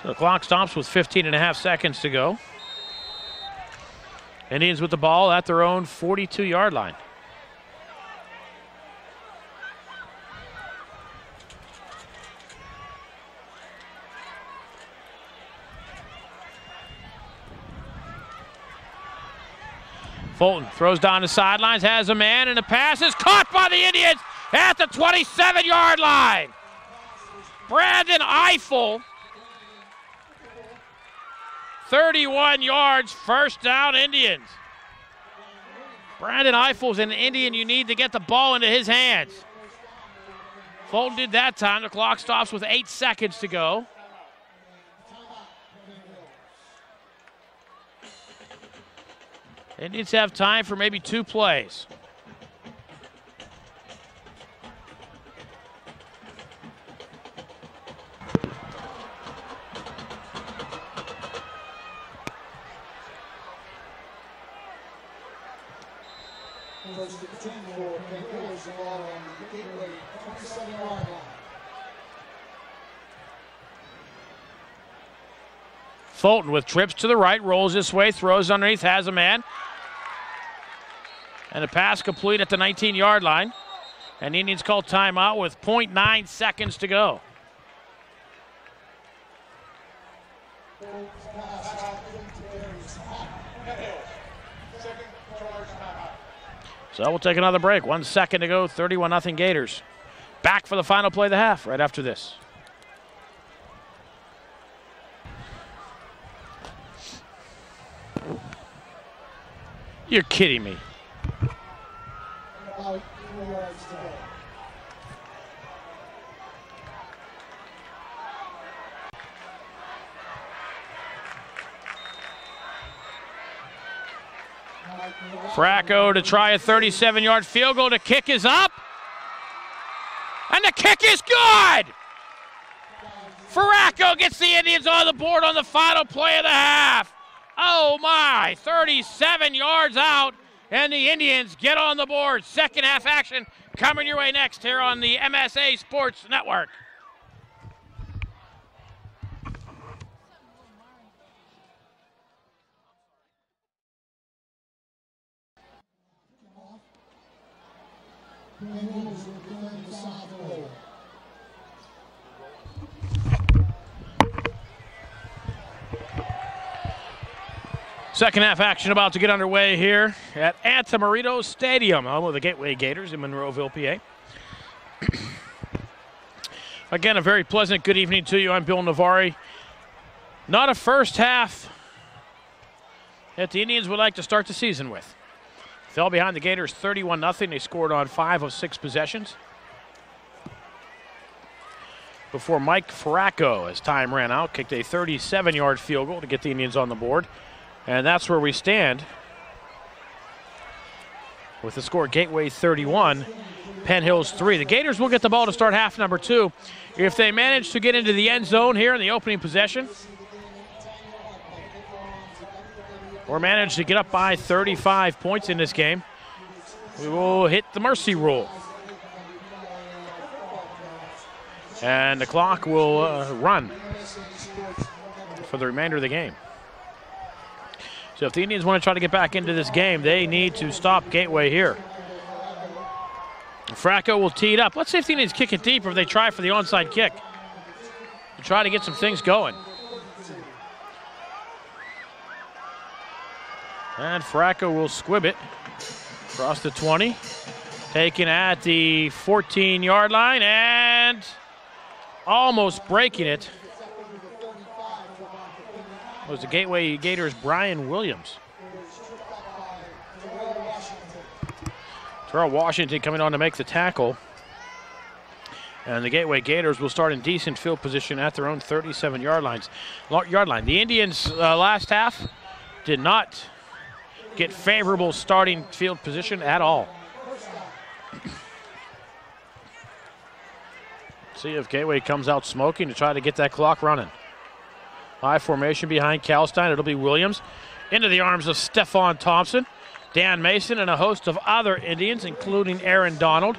So the clock stops with 15.5 seconds to go. Indians with the ball at their own 42-yard line. Fulton throws down the sidelines, has a man, and the pass is caught by the Indians at the 27-yard line. Brandon Eiffel, 31 yards, first down Indians. Brandon Eiffel's an Indian you need to get the ball into his hands. Fulton did that time. The clock stops with 8 seconds to go. Indians have time for maybe 2 plays. First and 10 for Penn Hills on the Gateway 27-yard line. Fulton with trips to the right, rolls this way, throws underneath, has a man. And a pass complete at the 19-yard line. And the Indians call timeout with 0.9 seconds to go. So we'll take another break. 1 second to go, 31-0 Gators. Back for the final play of the half right after this. You're kidding me. About 3 yards to go. Fracco to try a 37-yard field goal. The kick is up. And the kick is good! Fracco gets the Indians on the board on the final play of the half. Oh my, 37 yards out, and the Indians get on the board. Second half action coming your way next here on the MSA Sports Network. Second half action about to get underway here at Antamarito Stadium, home of the Gateway Gators in Monroeville, PA. Again, a very pleasant good evening to you. I'm Bill Navari. Not a first half that the Indians would like to start the season with. Fell behind the Gators 31-0. They scored on 5 of 6 possessions before Mike Fracco, as time ran out, kicked a 37-yard field goal to get the Indians on the board. And that's where we stand with the score Gateway 31, Penn Hills 3. The Gators will get the ball to start half number 2. If they manage to get into the end zone here in the opening possession, or manage to get up by 35 points in this game, we will hit the mercy rule. And the clock will run for the remainder of the game. So if the Indians want to try to get back into this game, they need to stop Gateway here. Fracco will tee it up. Let's see if the Indians kick it deep or if they try for the onside kick to try to get some things going. And Fracco will squib it across the 20. Taken at the 14-yard line and almost breaking it was the Gateway Gators' Brian Williams. Terrell Washington coming on to make the tackle. And the Gateway Gators will start in decent field position at their own 37-yard line. The Indians last half did not get favorable starting field position at all. See if Gateway comes out smoking to try to get that clock running. High formation behind Kalstein. It'll be Williams into the arms of Stephon Thompson, Dan Mason, and a host of other Indians, including Aaron Donald.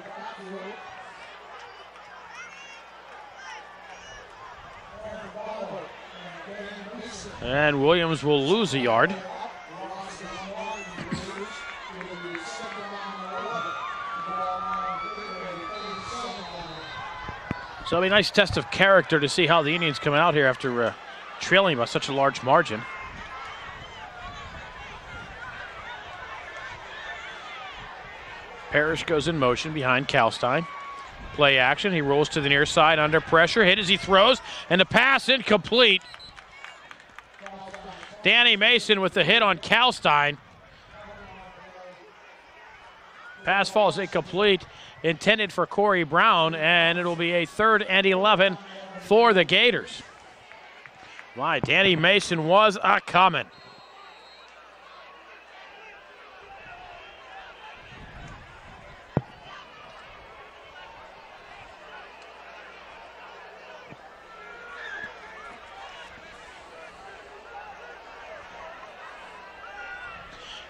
And Williams will lose a yard. So it'll be a nice test of character to see how the Indians come out here after trailing by such a large margin. Parrish goes in motion behind Kalstein. Play action. He rolls to the near side under pressure. Hit as he throws, and the pass incomplete. Danny Mason with the hit on Kalstein. Pass falls incomplete, intended for Corey Brown, and it'll be a 3rd and 11 for the Gators. My, Danny Mason was a-coming.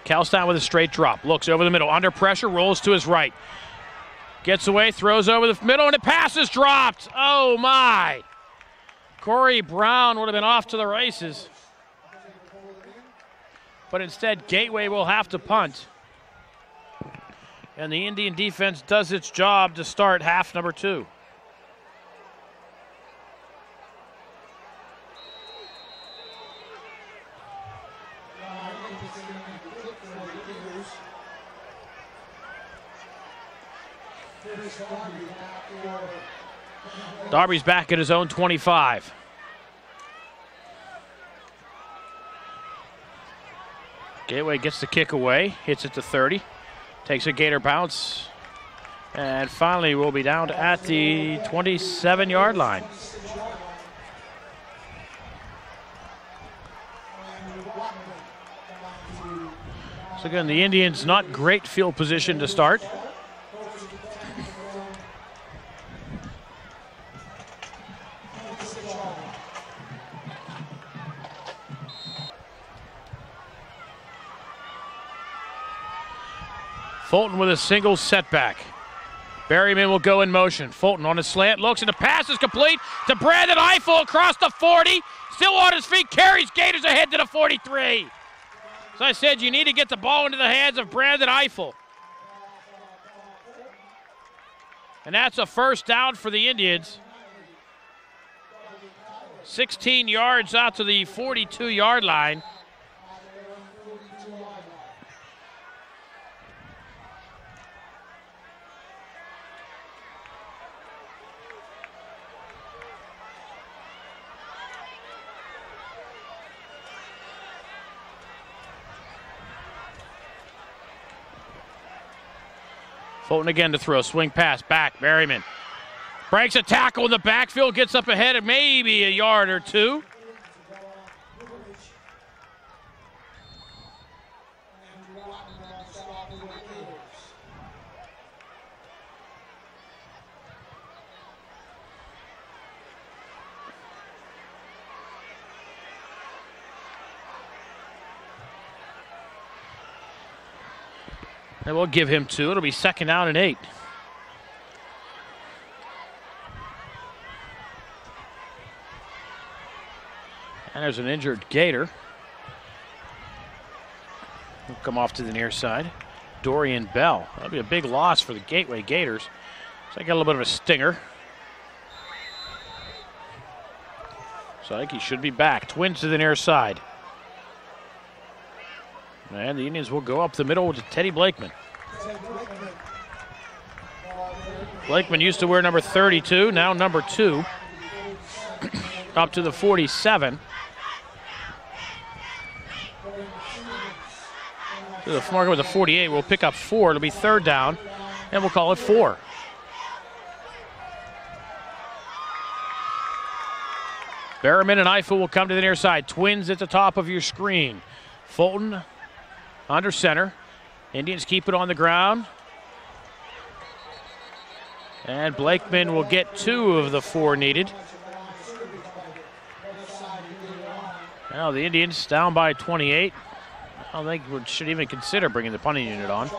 Kalstein with a straight drop. Looks over the middle. Under pressure. Rolls to his right. Gets away. Throws over the middle. And the pass is dropped. Oh, my. Corey Brown would have been off to the races. But instead, Gateway will have to punt. And the Indian defense does its job to start half number 2. Darby's back at his own 25. Gateway gets the kick away, hits it to 30, takes a Gator bounce, and finally will be down at the 27-yard line. So again, the Indians not great field position to start. Fulton with a single setback. Berryman will go in motion. Fulton on a slant, looks, and the pass is complete to Brandon Eiffel across the 40. Still on his feet, carries Gators ahead to the 43. As I said, you need to get the ball into the hands of Brandon Eiffel. And that's a 1st down for the Indians. 16 yards out to the 42-yard line. Fulton again to throw, swing pass, back, Berryman. Breaks a tackle in the backfield, gets up ahead of maybe a yard or 2. And we'll give him 2. It'll be 2nd down and 8. And there's an injured Gator. He'll come off to the near side. Dorian Bell. That'll be a big loss for the Gateway Gators. So I got a little bit of a stinger. So I think he should be back. Twins to the near side. And the Indians will go up the middle to Teddy Blakeman. Blakeman used to wear number 32, now number 2. Up to the 47. To the marker with a 48. We'll pick up 4. It'll be 3rd down, and we'll call it 4. Berryman and Eiffel will come to the near side. Twins at the top of your screen. Fulton under center. Indians keep it on the ground. And Blakeman will get 2 of the 4 needed. Now the Indians down by 28. I don't think we should even consider bringing the punting unit on.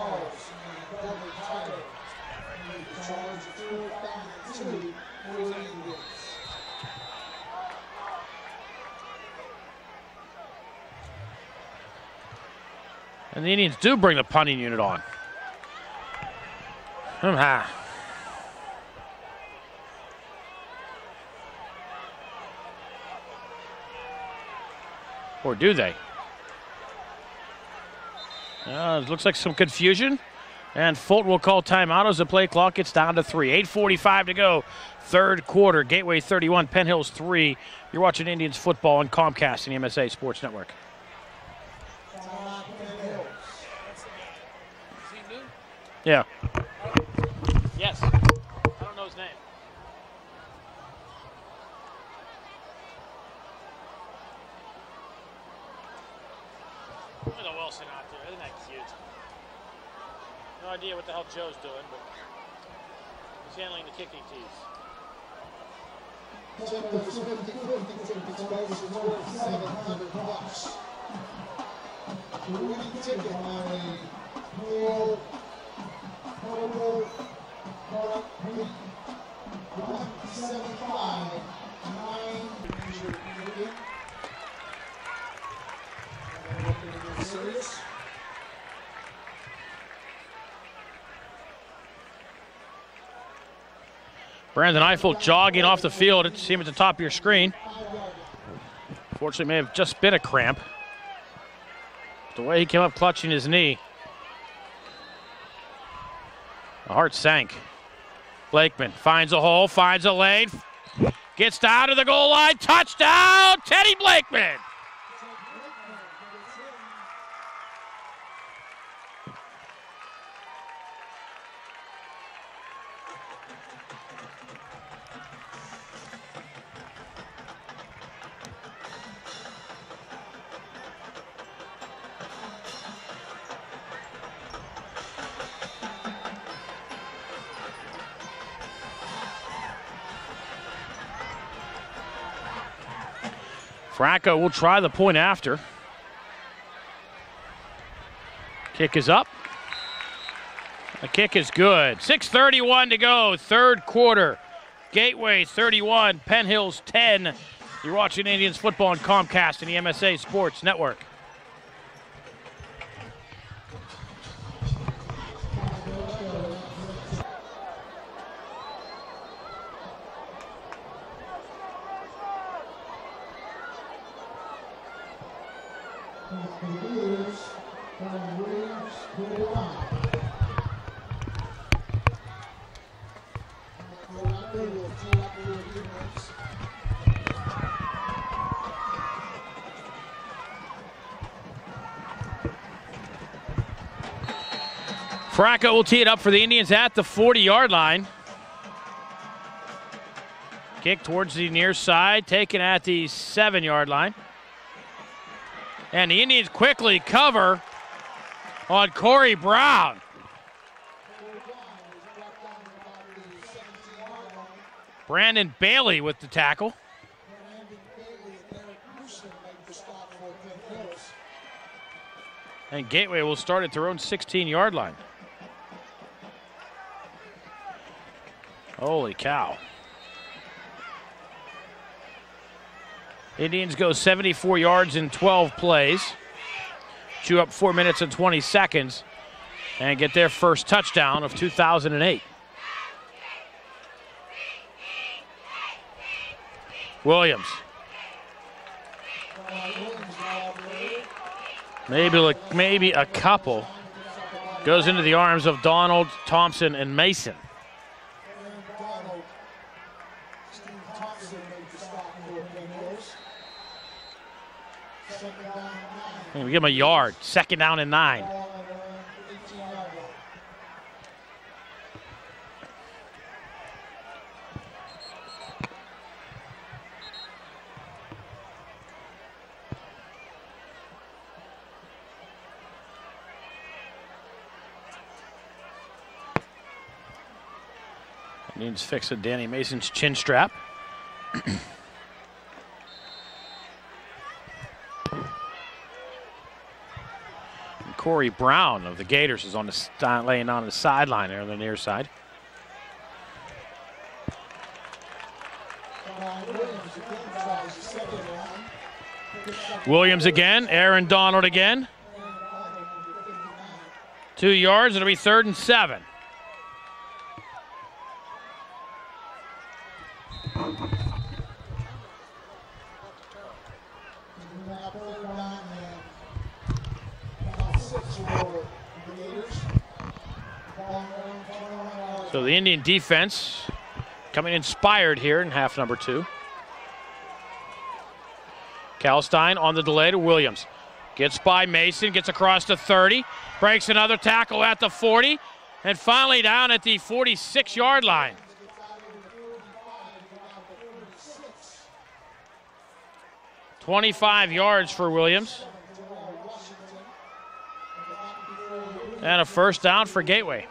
And the Indians do bring the punting unit on. Or do they? It looks like some confusion And Fulton will call timeout as the play clock gets down to 3. 8:45 to go. Third quarter. Gateway 31, Penn Hills 3. You're watching Indians football on Comcast and the MSA Sports Network. Yeah. Yes. I don't know his name. Look at Wilson out there. Isn't that cute? No idea what the hell Joe's doing, but he's handling the kicking tees. Tip is 50-50 tickets goes worth $700. The winning ticket on a pool, purple, 175, 9. Serious. Brandon Eiffel jogging off the field. It's him at the top of your screen. Fortunately, may have just been a cramp. The way he came up clutching his knee. The heart sank. Blakeman finds a hole, finds a lane, gets down to the goal line. Touchdown, Teddy Blakeman. Fracco will try the point after. Kick is up. The kick is good. 6:31 to go, third quarter. Gateway 31, Penn Hills 10. You're watching Indians football on Comcast and the MSA Sports Network. Fracco will tee it up for the Indians at the 40-yard line. Kick towards the near side, taken at the 7-yard line. And the Indians quickly cover on Corey Brown. Brandon Bailey with the tackle. And Gateway will start at their own 16-yard line. Holy cow. Indians go 74 yards in 12 plays. Chew up 4 minutes and 20 seconds and get their first touchdown of 2008. Williams. Maybe a couple. Goes into the arms of Donald, Thompson, and Mason. We give him a yard. Second down and 9. Needs fixing Danny Mason's chin strap. Corey Brown of the Gators is on the laying on the sideline there on the near side. Williams again, Aaron Donald again. 2 yards, it'll be 3rd and 7. So the Indian defense coming inspired here in half number 2. Kalstein on the delay to Williams. Gets by Mason, gets across to 30, breaks another tackle at the 40, and finally down at the 46-yard line. "25 yards for Williams. And a first down for Gateway.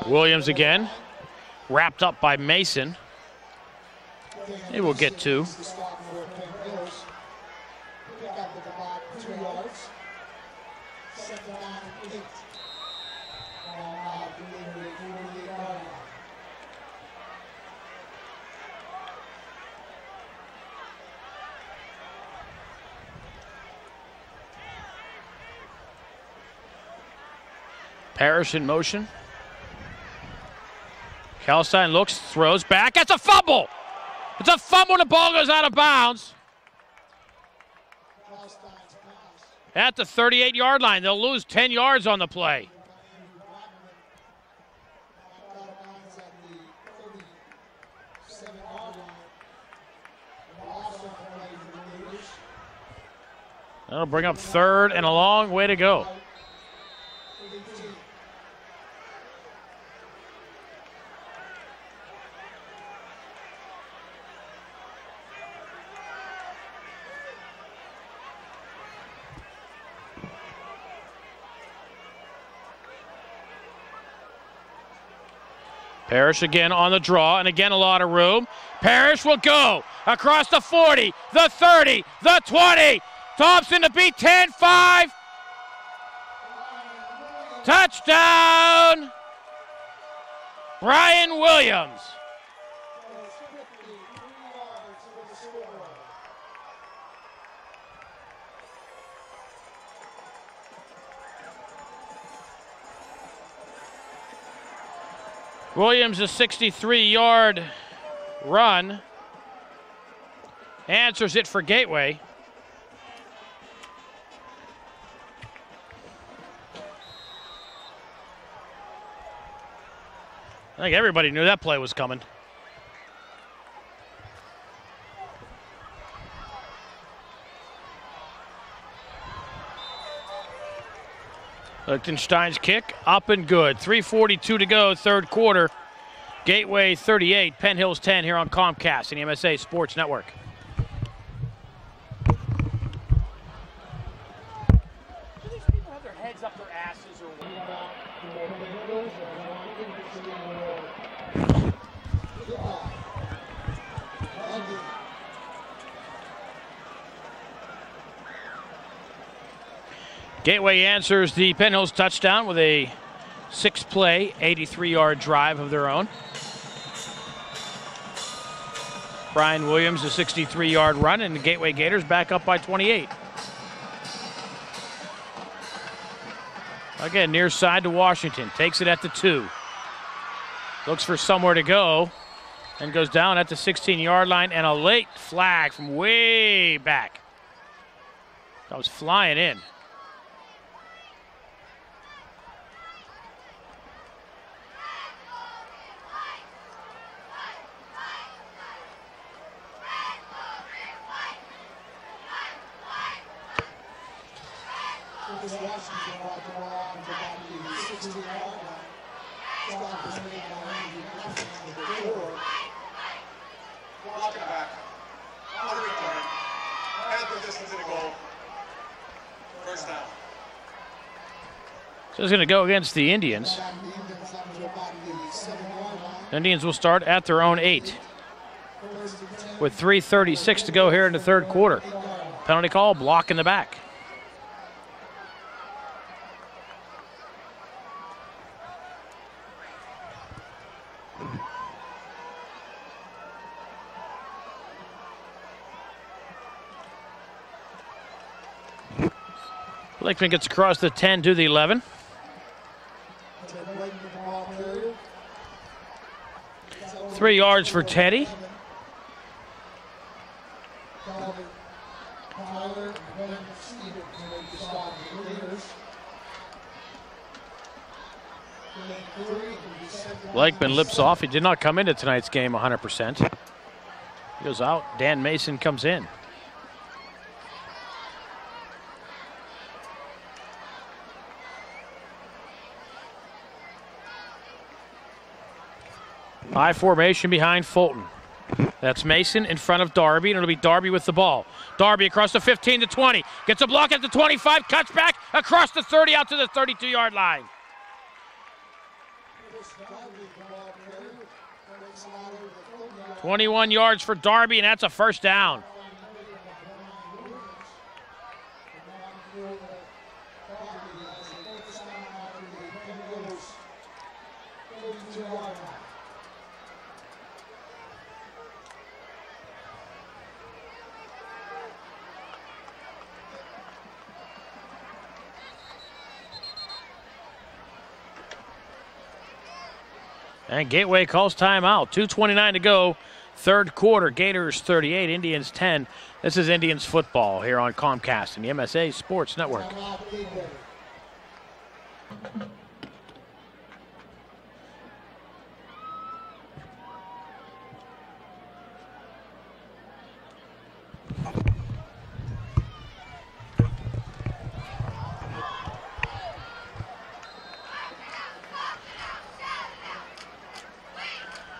Williams again, wrapped up by Mason. He will get 2. Parrish in motion. Kalstein looks, throws back. That's a fumble. It's a fumble and the ball goes out of bounds. At the 38-yard line. They'll lose 10 yards on the play. That'll bring up 3rd and a long way to go. Parrish again on the draw, and again a lot of room. Parrish will go across the 40, the 30, the 20. Thompson to beat 10-5. Touchdown, Brian Williams. Williams, a 63-yard run, answers it for Gateway. I think everybody knew that play was coming. Lichtenstein's kick up and good. 3:42 to go, 3rd quarter. Gateway 38, Penn Hills 10 here on Comcast and the MSA Sports Network. Do these people have their heads up their asses or what? Gateway answers the Penn Hills touchdown with a 6-play, 83-yard drive of their own. Brian Williams, a 63-yard run, and the Gateway Gators back up by 28. Again, near side to Washington. Takes it at the 2. Looks for somewhere to go and goes down at the 16-yard line, and a late flag from way back. That was flying in. So it's going to go against the Indians. The Indians will start at their own 8 with 3:36 to go here in the 3rd quarter. Penalty call, block in the back. Blakeman gets across the 10 to the 11. 3 yards for Teddy. Blakeman lips off. He did not come into tonight's game 100%. He goes out. Dan Mason comes in. High formation behind Fulton. That's Mason in front of Darby, and it'll be Darby with the ball. Darby across the 15 to 20. Gets a block at the 25, cuts back across the 30 out to the 32-yard line. "21 yards for Darby, and that's a first down. And Gateway calls timeout. 2:29 to go. Third quarter. Gators 38, Indians 10. This is Indians football here on Comcast and the MSA Sports Network.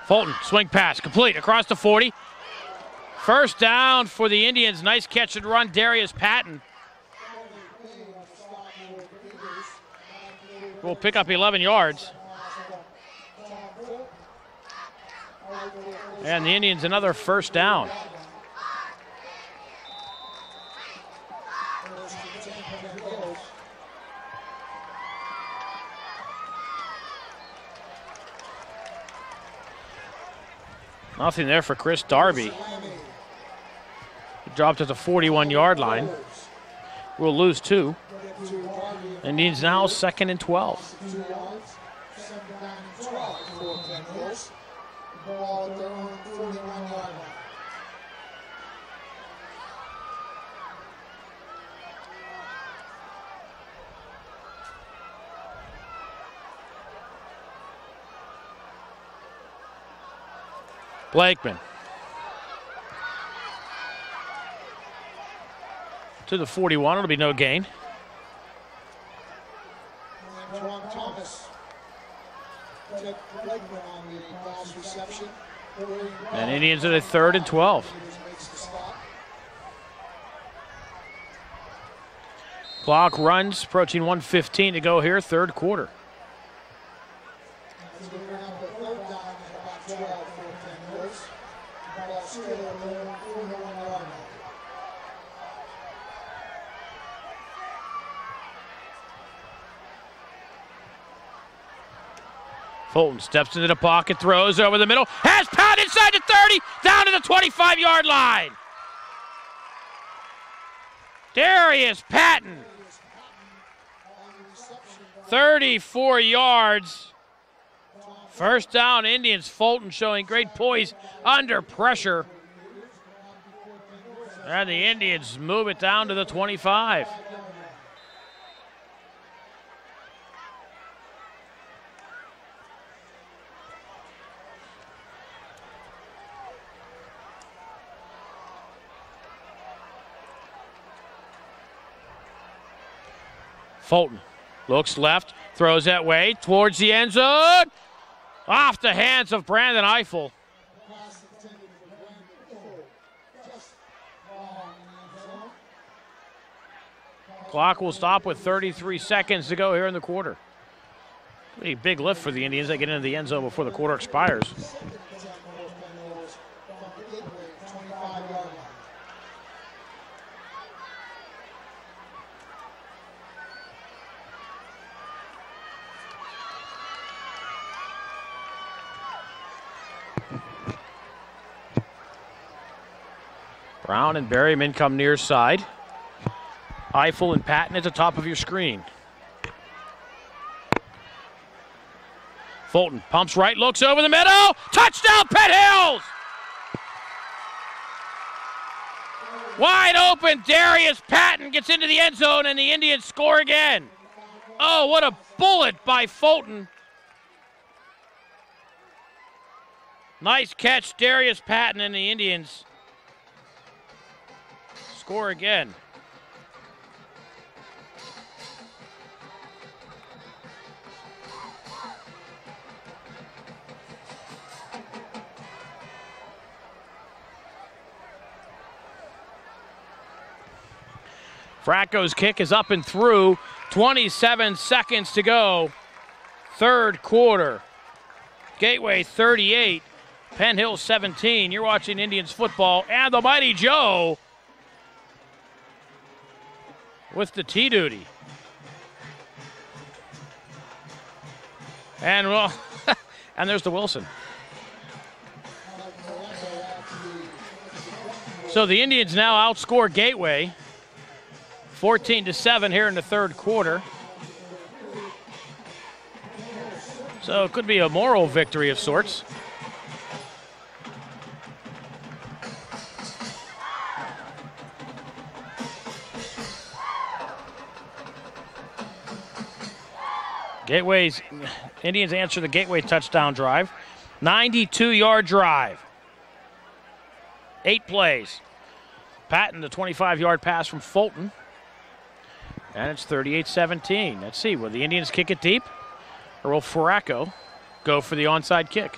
Fulton, swing pass, complete, across the 40. First down for the Indians. Nice catch and run, Darius Patton. Will pick up 11 yards. And the Indians another first down. Nothing there for Chris Darby. He dropped at the 41-yard line. We'll lose 2. Indians now 2nd and 12. Blakeman to the 41. It'll be no gain. And Indians at a 3rd and 12. Clock runs, approaching 1:15 to go here, third quarter. Fulton steps into the pocket, throws over the middle, has pound inside the 30, down to the 25-yard line. Darius Patton, 34 yards. First down, Indians. Fulton showing great poise under pressure. And the Indians move it down to the 25. Fulton looks left, throws that way towards the end zone. Off the hands of Brandon Eiffel. Clock will stop with 33 seconds to go here in the quarter. Pretty big lift for the Indians. They get into the end zone before the quarter expires. Brown and Berryman come near side. Eiffel and Patton at the top of your screen. Fulton pumps right, looks over the middle. Touchdown, Penn Hills! Wide open, Darius Patton gets into the end zone, and the Indians score again. Oh, what a bullet by Fulton. Nice catch, Darius Patton, and the Indians score again. Fracco's kick is up and through. 27 seconds to go. Third quarter. Gateway 38, Penn Hills 17. You're watching Indians football, and the mighty Joe with the T-duty. And well, and there's the Wilson. So the Indians now outscore Gateway 14-7 here in the third quarter. So it could be a moral victory of sorts. Indians answer the Gateway touchdown drive. 92-yard drive. 8 plays. Patton, the 25-yard pass from Fulton. And it's 38-17. Let's see, will the Indians kick it deep? Or will Fracco go for the onside kick?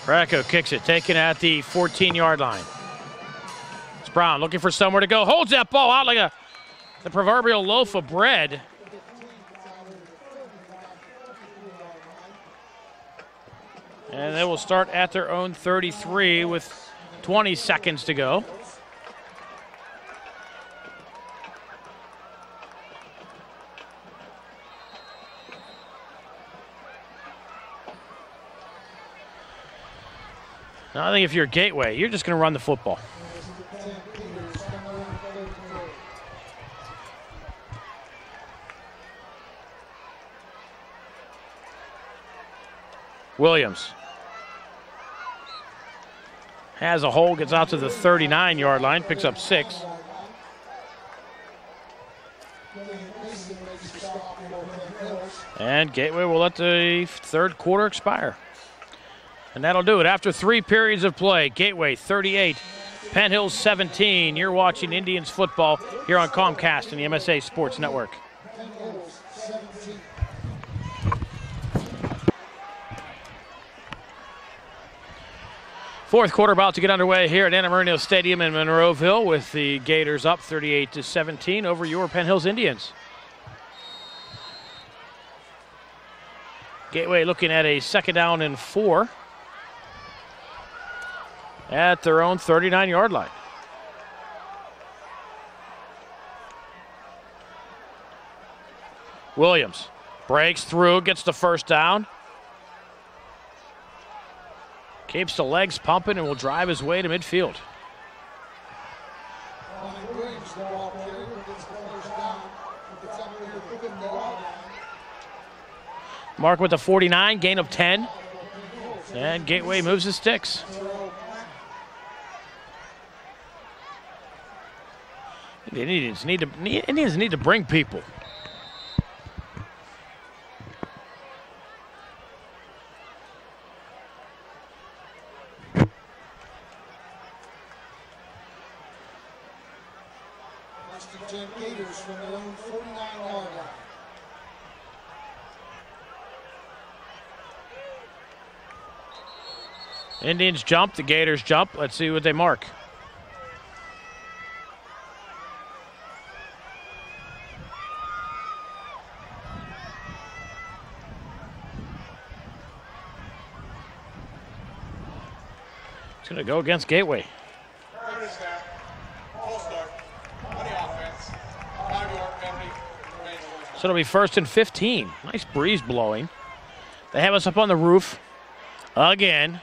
Fracco kicks it, taken at the 14-yard line. It's Brown looking for somewhere to go. Holds that ball out like the proverbial loaf of bread. And they will start at their own 33 with 20 seconds to go. Now, I think if you're Gateway, you're just going to run the football. Williams has a hole, gets out to the 39-yard line, picks up 6. And Gateway will let the third quarter expire. And that'll do it. After 3 periods of play, Gateway 38, Penn Hills 17. You're watching Indians football here on Comcast and the MSA Sports Network. Fourth quarter about to get underway here at Anna Marinho Stadium in Monroeville with the Gators up 38-17 over your Penn Hills Indians. Gateway looking at a 2nd down and 4. At their own 39-yard line. Williams breaks through, gets the first down. Keeps the legs pumping and will drive his way to midfield. Mark with the 49, gain of 10. And Gateway moves his sticks. The Indians need to bring people. Gators from their own 49-yard line. Indians jump, the Gators jump. Let's see what they mark. going to go against Gateway. So it'll be 1st and 15. Nice breeze blowing. They have us up on the roof again.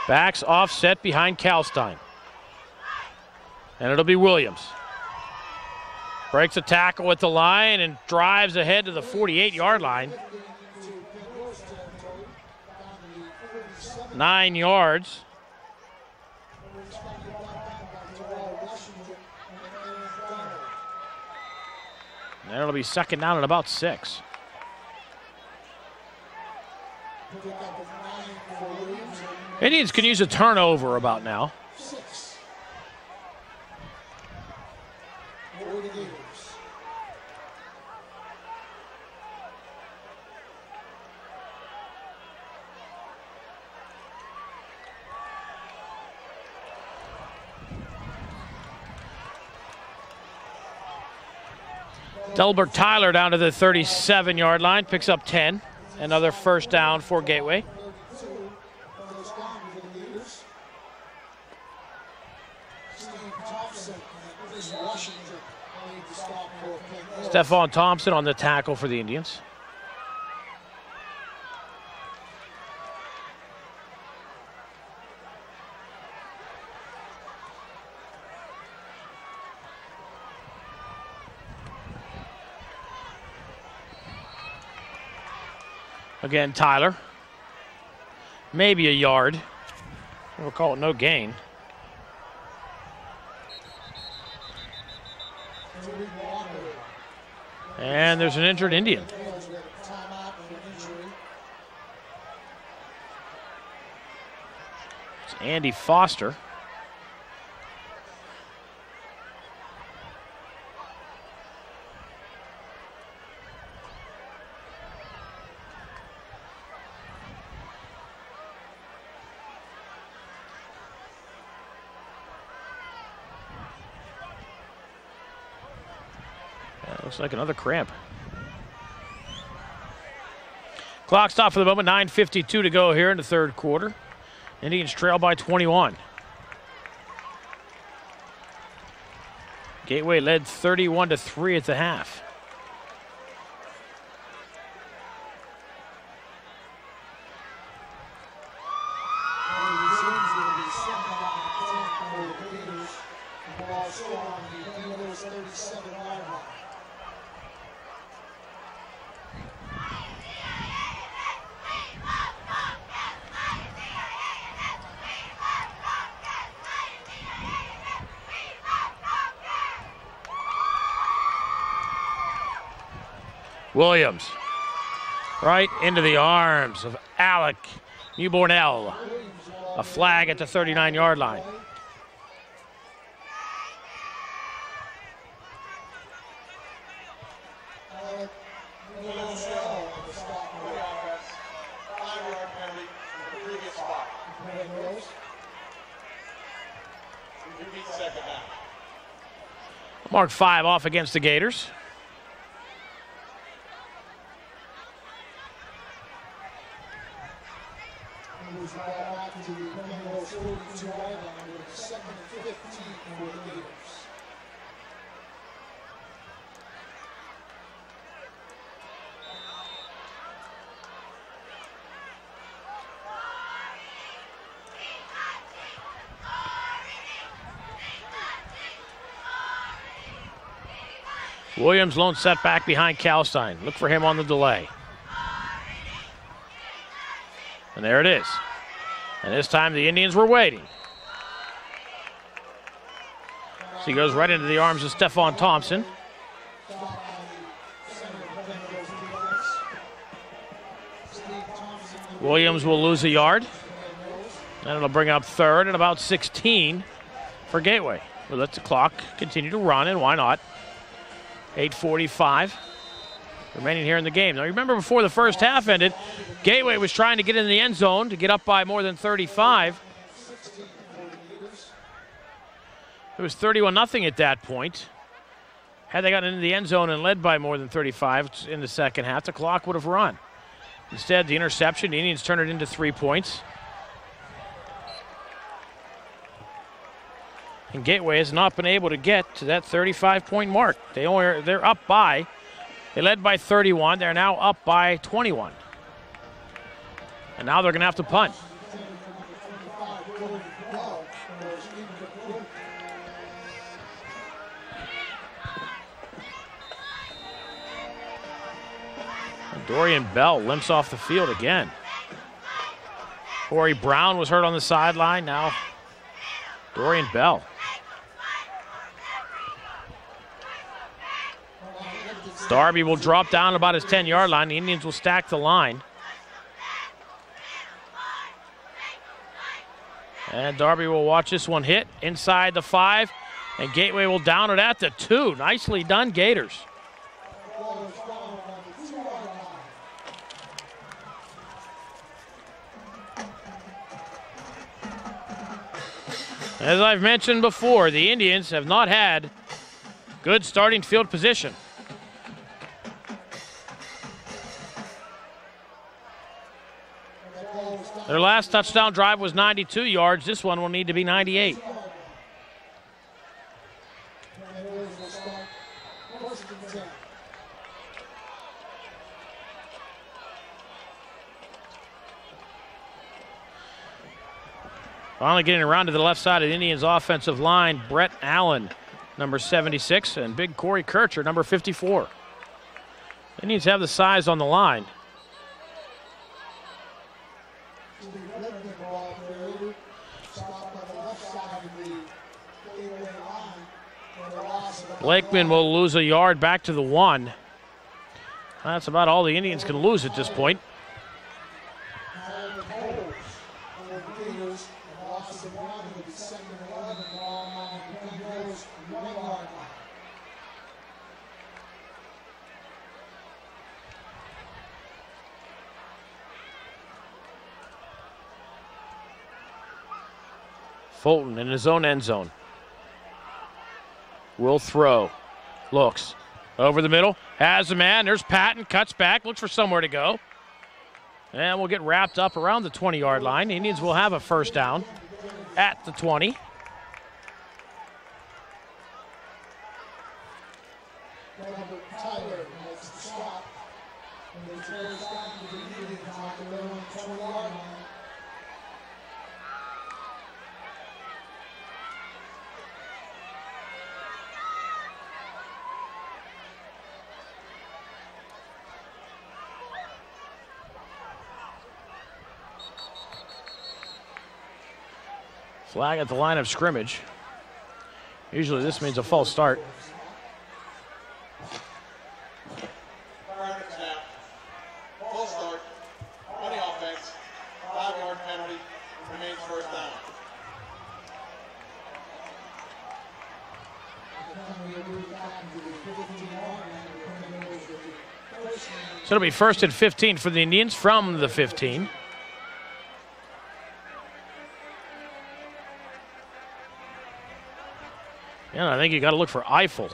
Backs offset behind Kalstein. And it'll be Williams. Breaks a tackle with the line and drives ahead to the 48-yard line. 9 yards. And it'll be 2nd down at about 6. Indians can use a turnover about now. Delbert Tyler down to the 37-yard line, picks up 10. Another 1st down for Gateway. Stephon Thompson on the tackle for the Indians. Again, Tyler. Maybe a yard. We'll call it no gain. And there's an injured Indian. It's Andy Foster. Looks like another cramp. Clock stop for the moment, 9:52 to go here in the 3rd quarter. Indians trail by 21. Gateway led 31-3 at the half. Williams, right into the arms of Alec Newbornell. A flag at the 39-yard line. Mark 5 off against the Gators. Williams lone setback behind Kalstein. Look for him on the delay. And there it is. And this time the Indians were waiting. So he goes right into the arms of Stephon Thompson. Williams will lose a yard. And it'll bring up 3rd and about 16 for Gateway. We'll let the clock continue to run, and why not? 8:45. remaining here in the game. Now, remember before the first half ended, Gateway was trying to get in the end zone to get up by more than 35. It was 31-0 at that point. Had they gotten into the end zone and led by more than 35 in the second half, the clock would have run. Instead, the interception, the Indians turn it into 3 points. And Gateway has not been able to get to that 35-point mark. They're up by. They led by 31. They're now up by 21. And now they're going to have to punt. And Dorian Bell limps off the field again. Corey Brown was hurt on the sideline. Now Dorian Bell. Darby will drop down about his 10-yard line. The Indians will stack the line. And Darby will watch this one hit inside the 5. And Gateway will down it at the 2. Nicely done, Gators. As I've mentioned before, the Indians have not had good starting field position. Their last touchdown drive was 92 yards. This one will need to be 98. Finally getting around to the left side of the Indians' offensive line, Brett Allen, number 76, and big Corey Kircher, number 54. The Indians have the size on the line. Blakeman will lose a yard back to the 1. That's about all the Indians can lose at this point. Fulton in his own end zone. Will throw. Looks. Over the middle. Has a man. There's Patton. Cuts back. Looks for somewhere to go. And we'll get wrapped up around the 20-yard line. The Indians will have a first down at the 20. Flag at the line of scrimmage. Usually this means a false start. False start. On the offense. 5-yard penalty. Remains first down. So it'll be first and 15 for the Indians from the 15. And I think you got to look for Eiffel.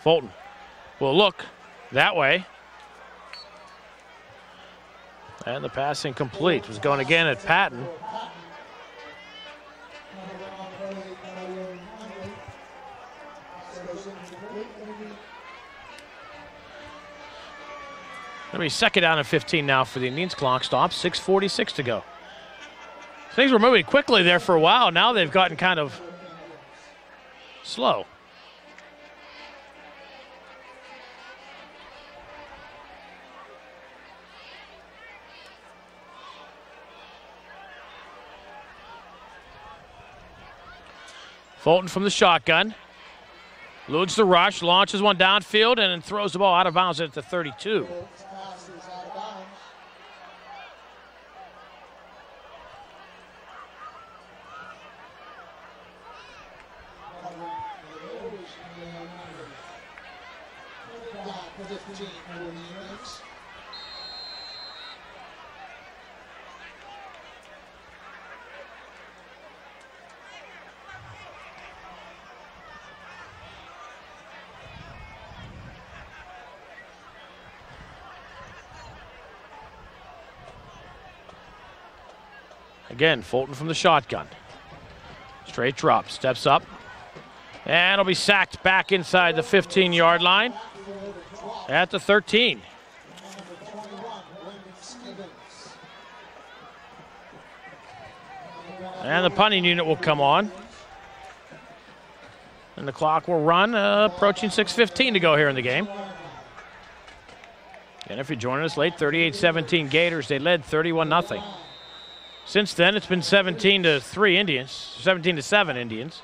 Fulton will look that way. And the pass incomplete. Was going again at Patton. It'll be second down and 15 now for the Indians. Clock stops. 6:46 to go. Things were moving quickly there for a while. Now they've gotten kind of slow. Fulton from the shotgun. Eludes the rush, launches one downfield, and then throws the ball out of bounds at the 32. 15 for the Indians. Again, Fulton from the shotgun. Straight drop, steps up, and will be sacked back inside the 15-yard line at the 13. And the punting unit will come on. And the clock will run, approaching 6:15 to go here in the game. And if you're joining us late, 38-17 Gators. They led 31-0. Since then, it's been 17-3 Indians, 17-7 Indians.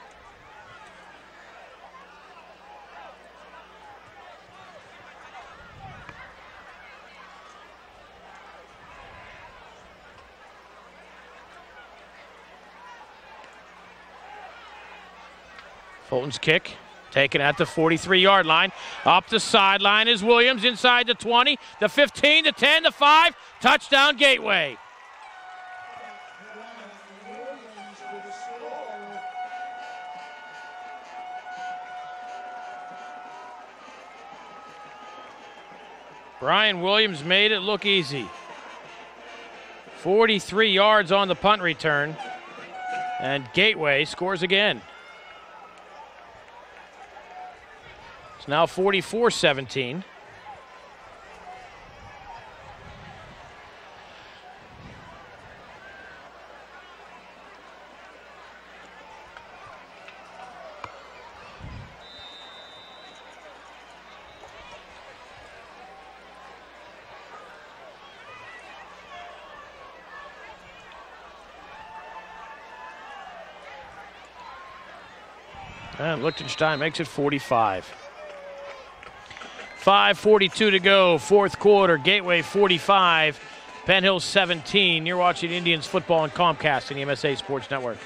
Fulton's kick, taken at the 43-yard line. Up the sideline is Williams, inside the 20, the 15, the 10, the 5. Touchdown, Gateway. Brian Williams made it look easy. 43 yards on the punt return, and Gateway scores again. It's now 44-17. And Liechtenstein makes it 45. 5:42 to go, fourth quarter. Gateway 45, Penn Hills 17. You're watching Indians football on Comcast and the MSA Sports Network.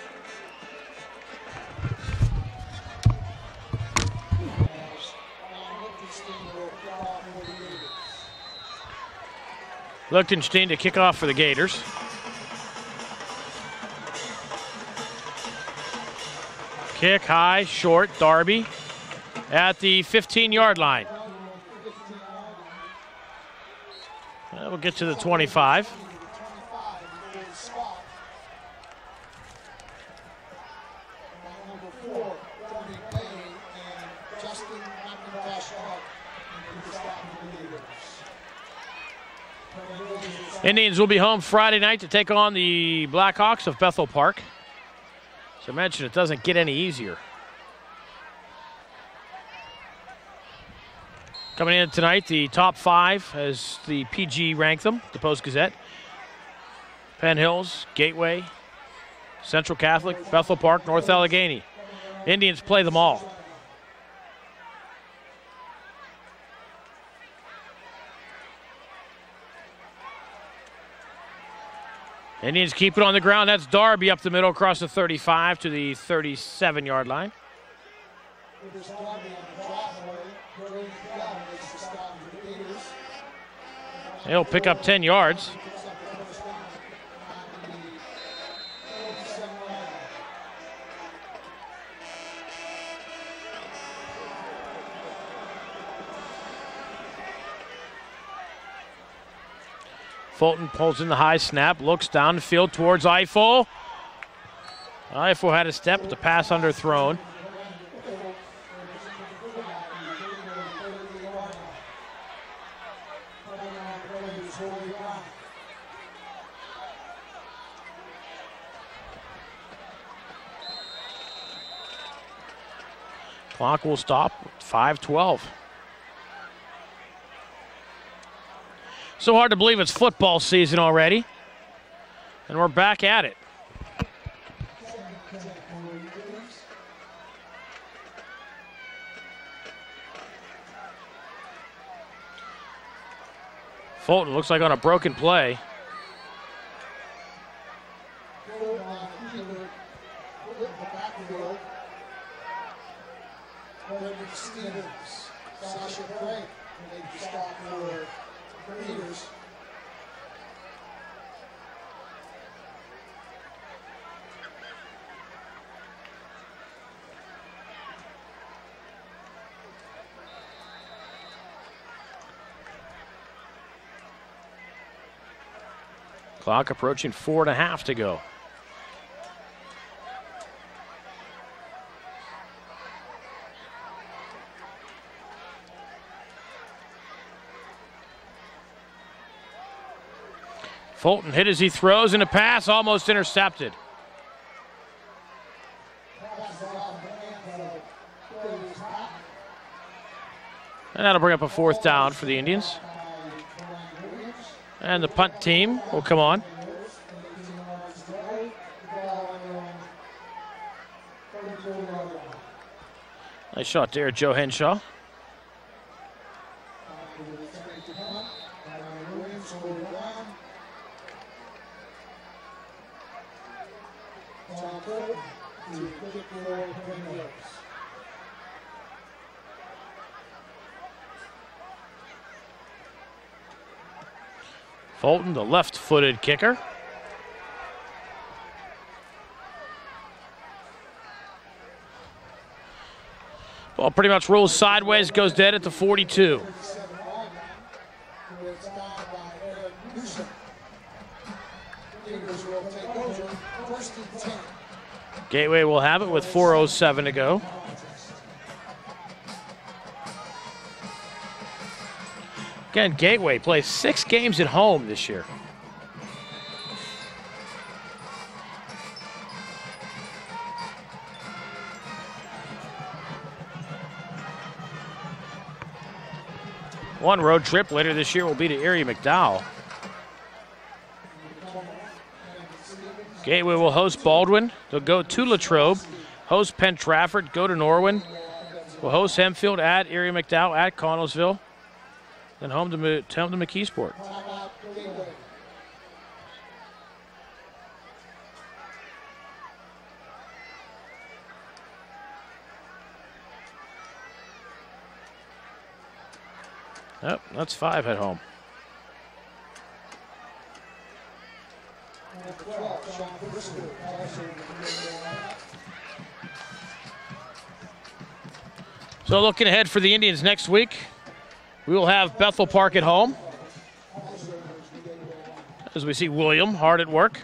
Liechtenstein to kick off for the Gators. Kick high, short, Darby at the 15-yard line. We'll get to the 25. Indians will be home Friday night to take on the Blackhawks of Bethel Park. As I mentioned, it doesn't get any easier. Coming in tonight, the top 5 as the PG ranked them, the Post-Gazette. Penn Hills, Gateway, Central Catholic, Bethel Park, North Allegheny. Indians play them all. Indians keep it on the ground. That's Darby up the middle across the 35 to the 37-yard line. He'll pick up 10 yards. Fulton pulls in the high snap, looks down the field towards Eiffel. Eiffel had a step, but the pass underthrown. Clock will stop at 5:12. So hard to believe it's football season already. And we're back at it. Fulton looks like on a broken play. Stevens, Sasha Craig, made the stop Clock approaching 4.5 to go. Fulton hit as he throws, and a pass almost intercepted. And that'll bring up a 4th down for the Indians. And the punt team will come on. Nice shot there, Joe Henshaw. Fulton, the left-footed kicker. Ball pretty much rolls sideways, goes dead at the 42. Gateway will have it with 4:07 to go. Again, Gateway plays 6 games at home this year. One road trip later this year will be to Erie McDowell. Gateway will host Baldwin. They'll go to Latrobe, host Penn Trafford, go to Norwin. We'll host Hempfield at Erie McDowell at Connellsville. Then home to McKeesport. Yep, that's 5 at home. So looking ahead for the Indians next week, we will have Bethel Park at home. As we see William hard at work.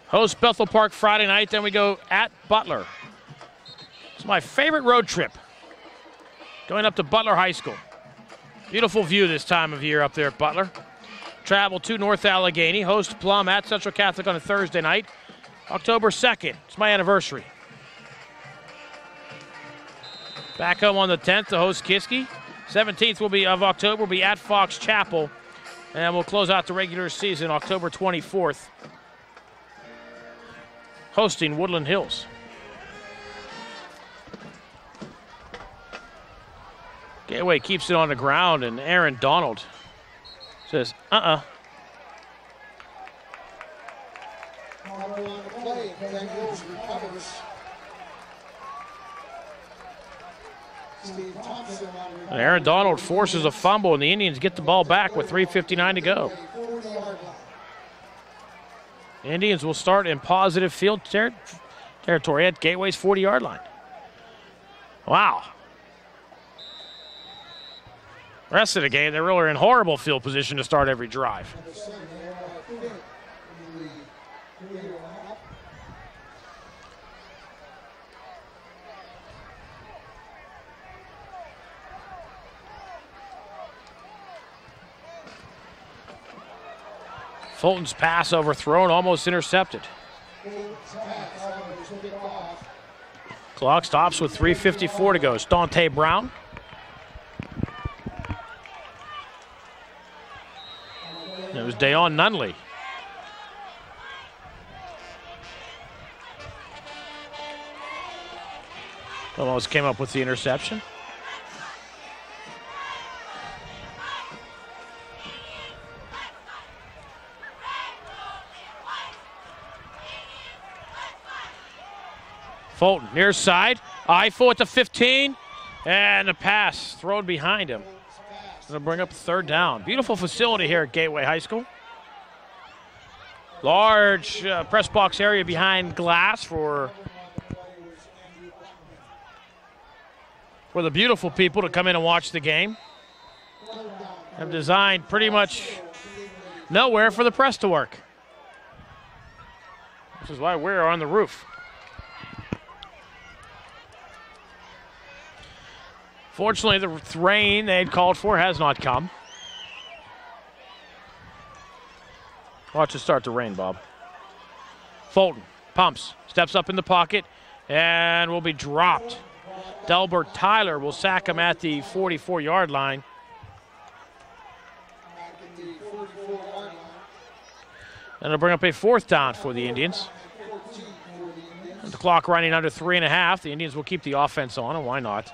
Host Bethel Park Friday night, then we go at Butler. It's my favorite road trip. Going up to Butler High School. Beautiful view this time of year up there at Butler. Travel to North Allegheny, host Plum at Central Catholic on a Thursday night, October 2nd. It's my anniversary. Back home on the 10th to host Kiski. 17th of October will be at Fox Chapel. And we'll close out the regular season October 24th, hosting Woodland Hills. Gateway keeps it on the ground, and Aaron Donald says, And Aaron Donald forces a fumble, and the Indians get the ball back with 3:59 to go. The Indians will start in positive field territory at Gateway's 40-yard line. Wow. Rest of the game, they're really in horrible field position to start every drive. Fulton's pass overthrown, almost intercepted. Clock stops with 3:54 to go. It's Dante Brown. It was Dayon Nunley. Almost came up with the interception. Fulton, near side. Eiffel at the 15. And the pass thrown behind him. Going to bring up 3rd down. Beautiful facility here at Gateway High School. Large press box area behind glass for the beautiful people to come in and watch the game. have designed pretty much nowhere for the press to work. This is why we're on the roof. Fortunately, the rain they had called for has not come. Watch it start to rain, Bob. Fulton pumps, steps up in the pocket, and will be dropped. Delbert Tyler will sack him at the 44-yard line. And it'll bring up a 4th down for the Indians. And the clock running under 3.5. The Indians will keep the offense on, and why not?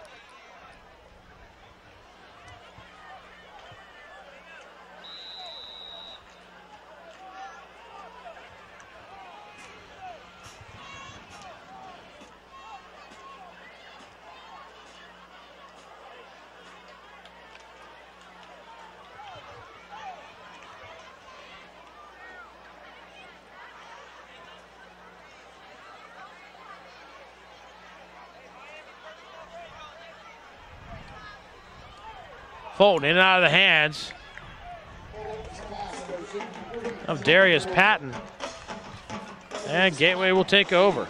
Fulton in and out of the hands of Darius Patton. And Gateway will take over.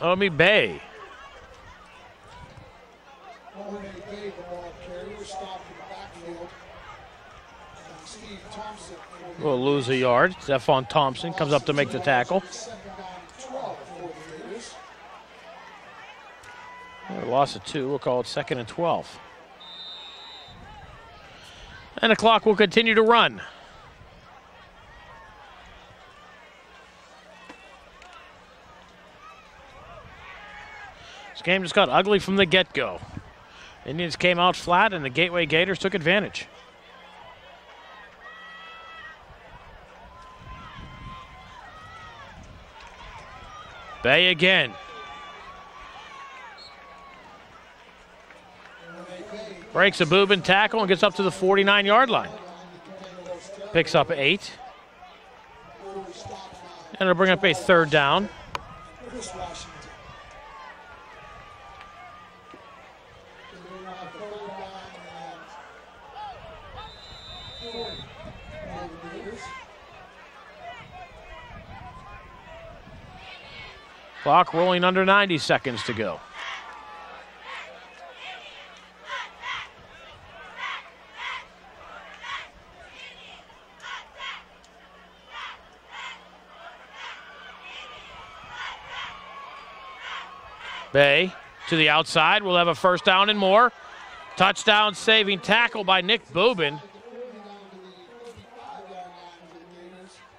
Omi Bay. We'll lose a yard. Zephon Thompson comes up to make the tackle. A loss of 2. We'll call it 2nd and 12. And the clock will continue to run. This game just got ugly from the get-go. Indians came out flat, and the Gateway Gators took advantage. Bay again. Breaks a Boobin tackle and gets up to the 49-yard line. Picks up 8. And it'll bring up a 3rd down. Clock rolling under 90 seconds to go. Bay to the outside. We'll have a 1st down and more. Touchdown saving tackle by Nick Boobin.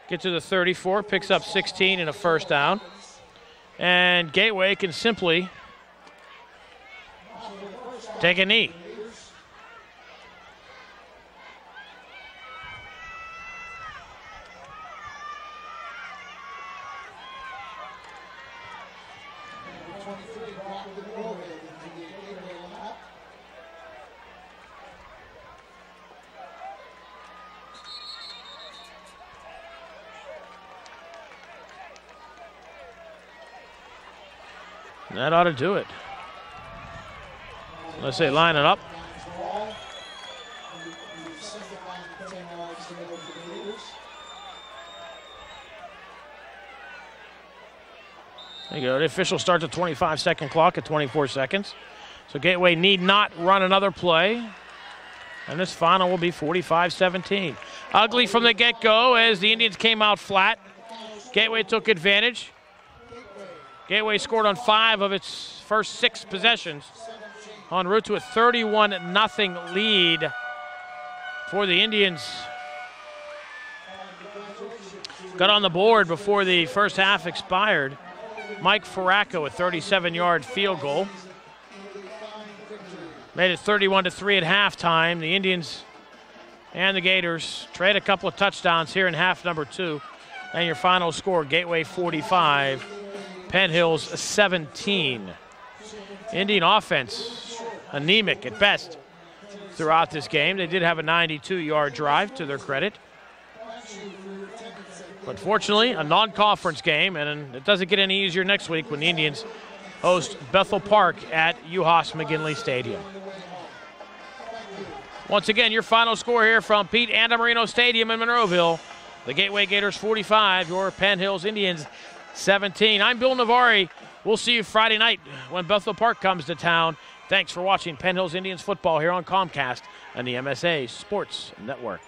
Get to the 34, picks up 16 and a 1st down. And Gateway can simply take a knee. That ought to do it. Let's say line it up. There you go. The official starts a 25-second clock at 24 seconds. So Gateway need not run another play. And this final will be 45-17. Ugly from the get-go as the Indians came out flat. Gateway took advantage. Gateway scored on 5 of its first 6 possessions, en route to a 31-0 lead for the Indians got on the board before the first half expired. Mike Faracco, a 37-yard field goal. Made it 31-3 at halftime. The Indians and the Gators trade a couple of touchdowns here in half number 2. And your final score, Gateway 45, Penn Hills 17. Indian offense, anemic at best throughout this game. They did have a 92-yard drive to their credit. But fortunately, a non-conference game, and it doesn't get any easier next week when the Indians host Bethel Park at UHAS McGinley Stadium. Once again, your final score here from Pete Andamarino Stadium in Monroeville. The Gateway Gators 45, your Penn Hills Indians 17. I'm Bill Navari. We'll see you Friday night when Bethel Park comes to town. Thanks for watching Penn Hills Indians football here on Comcast and the MSA Sports Network.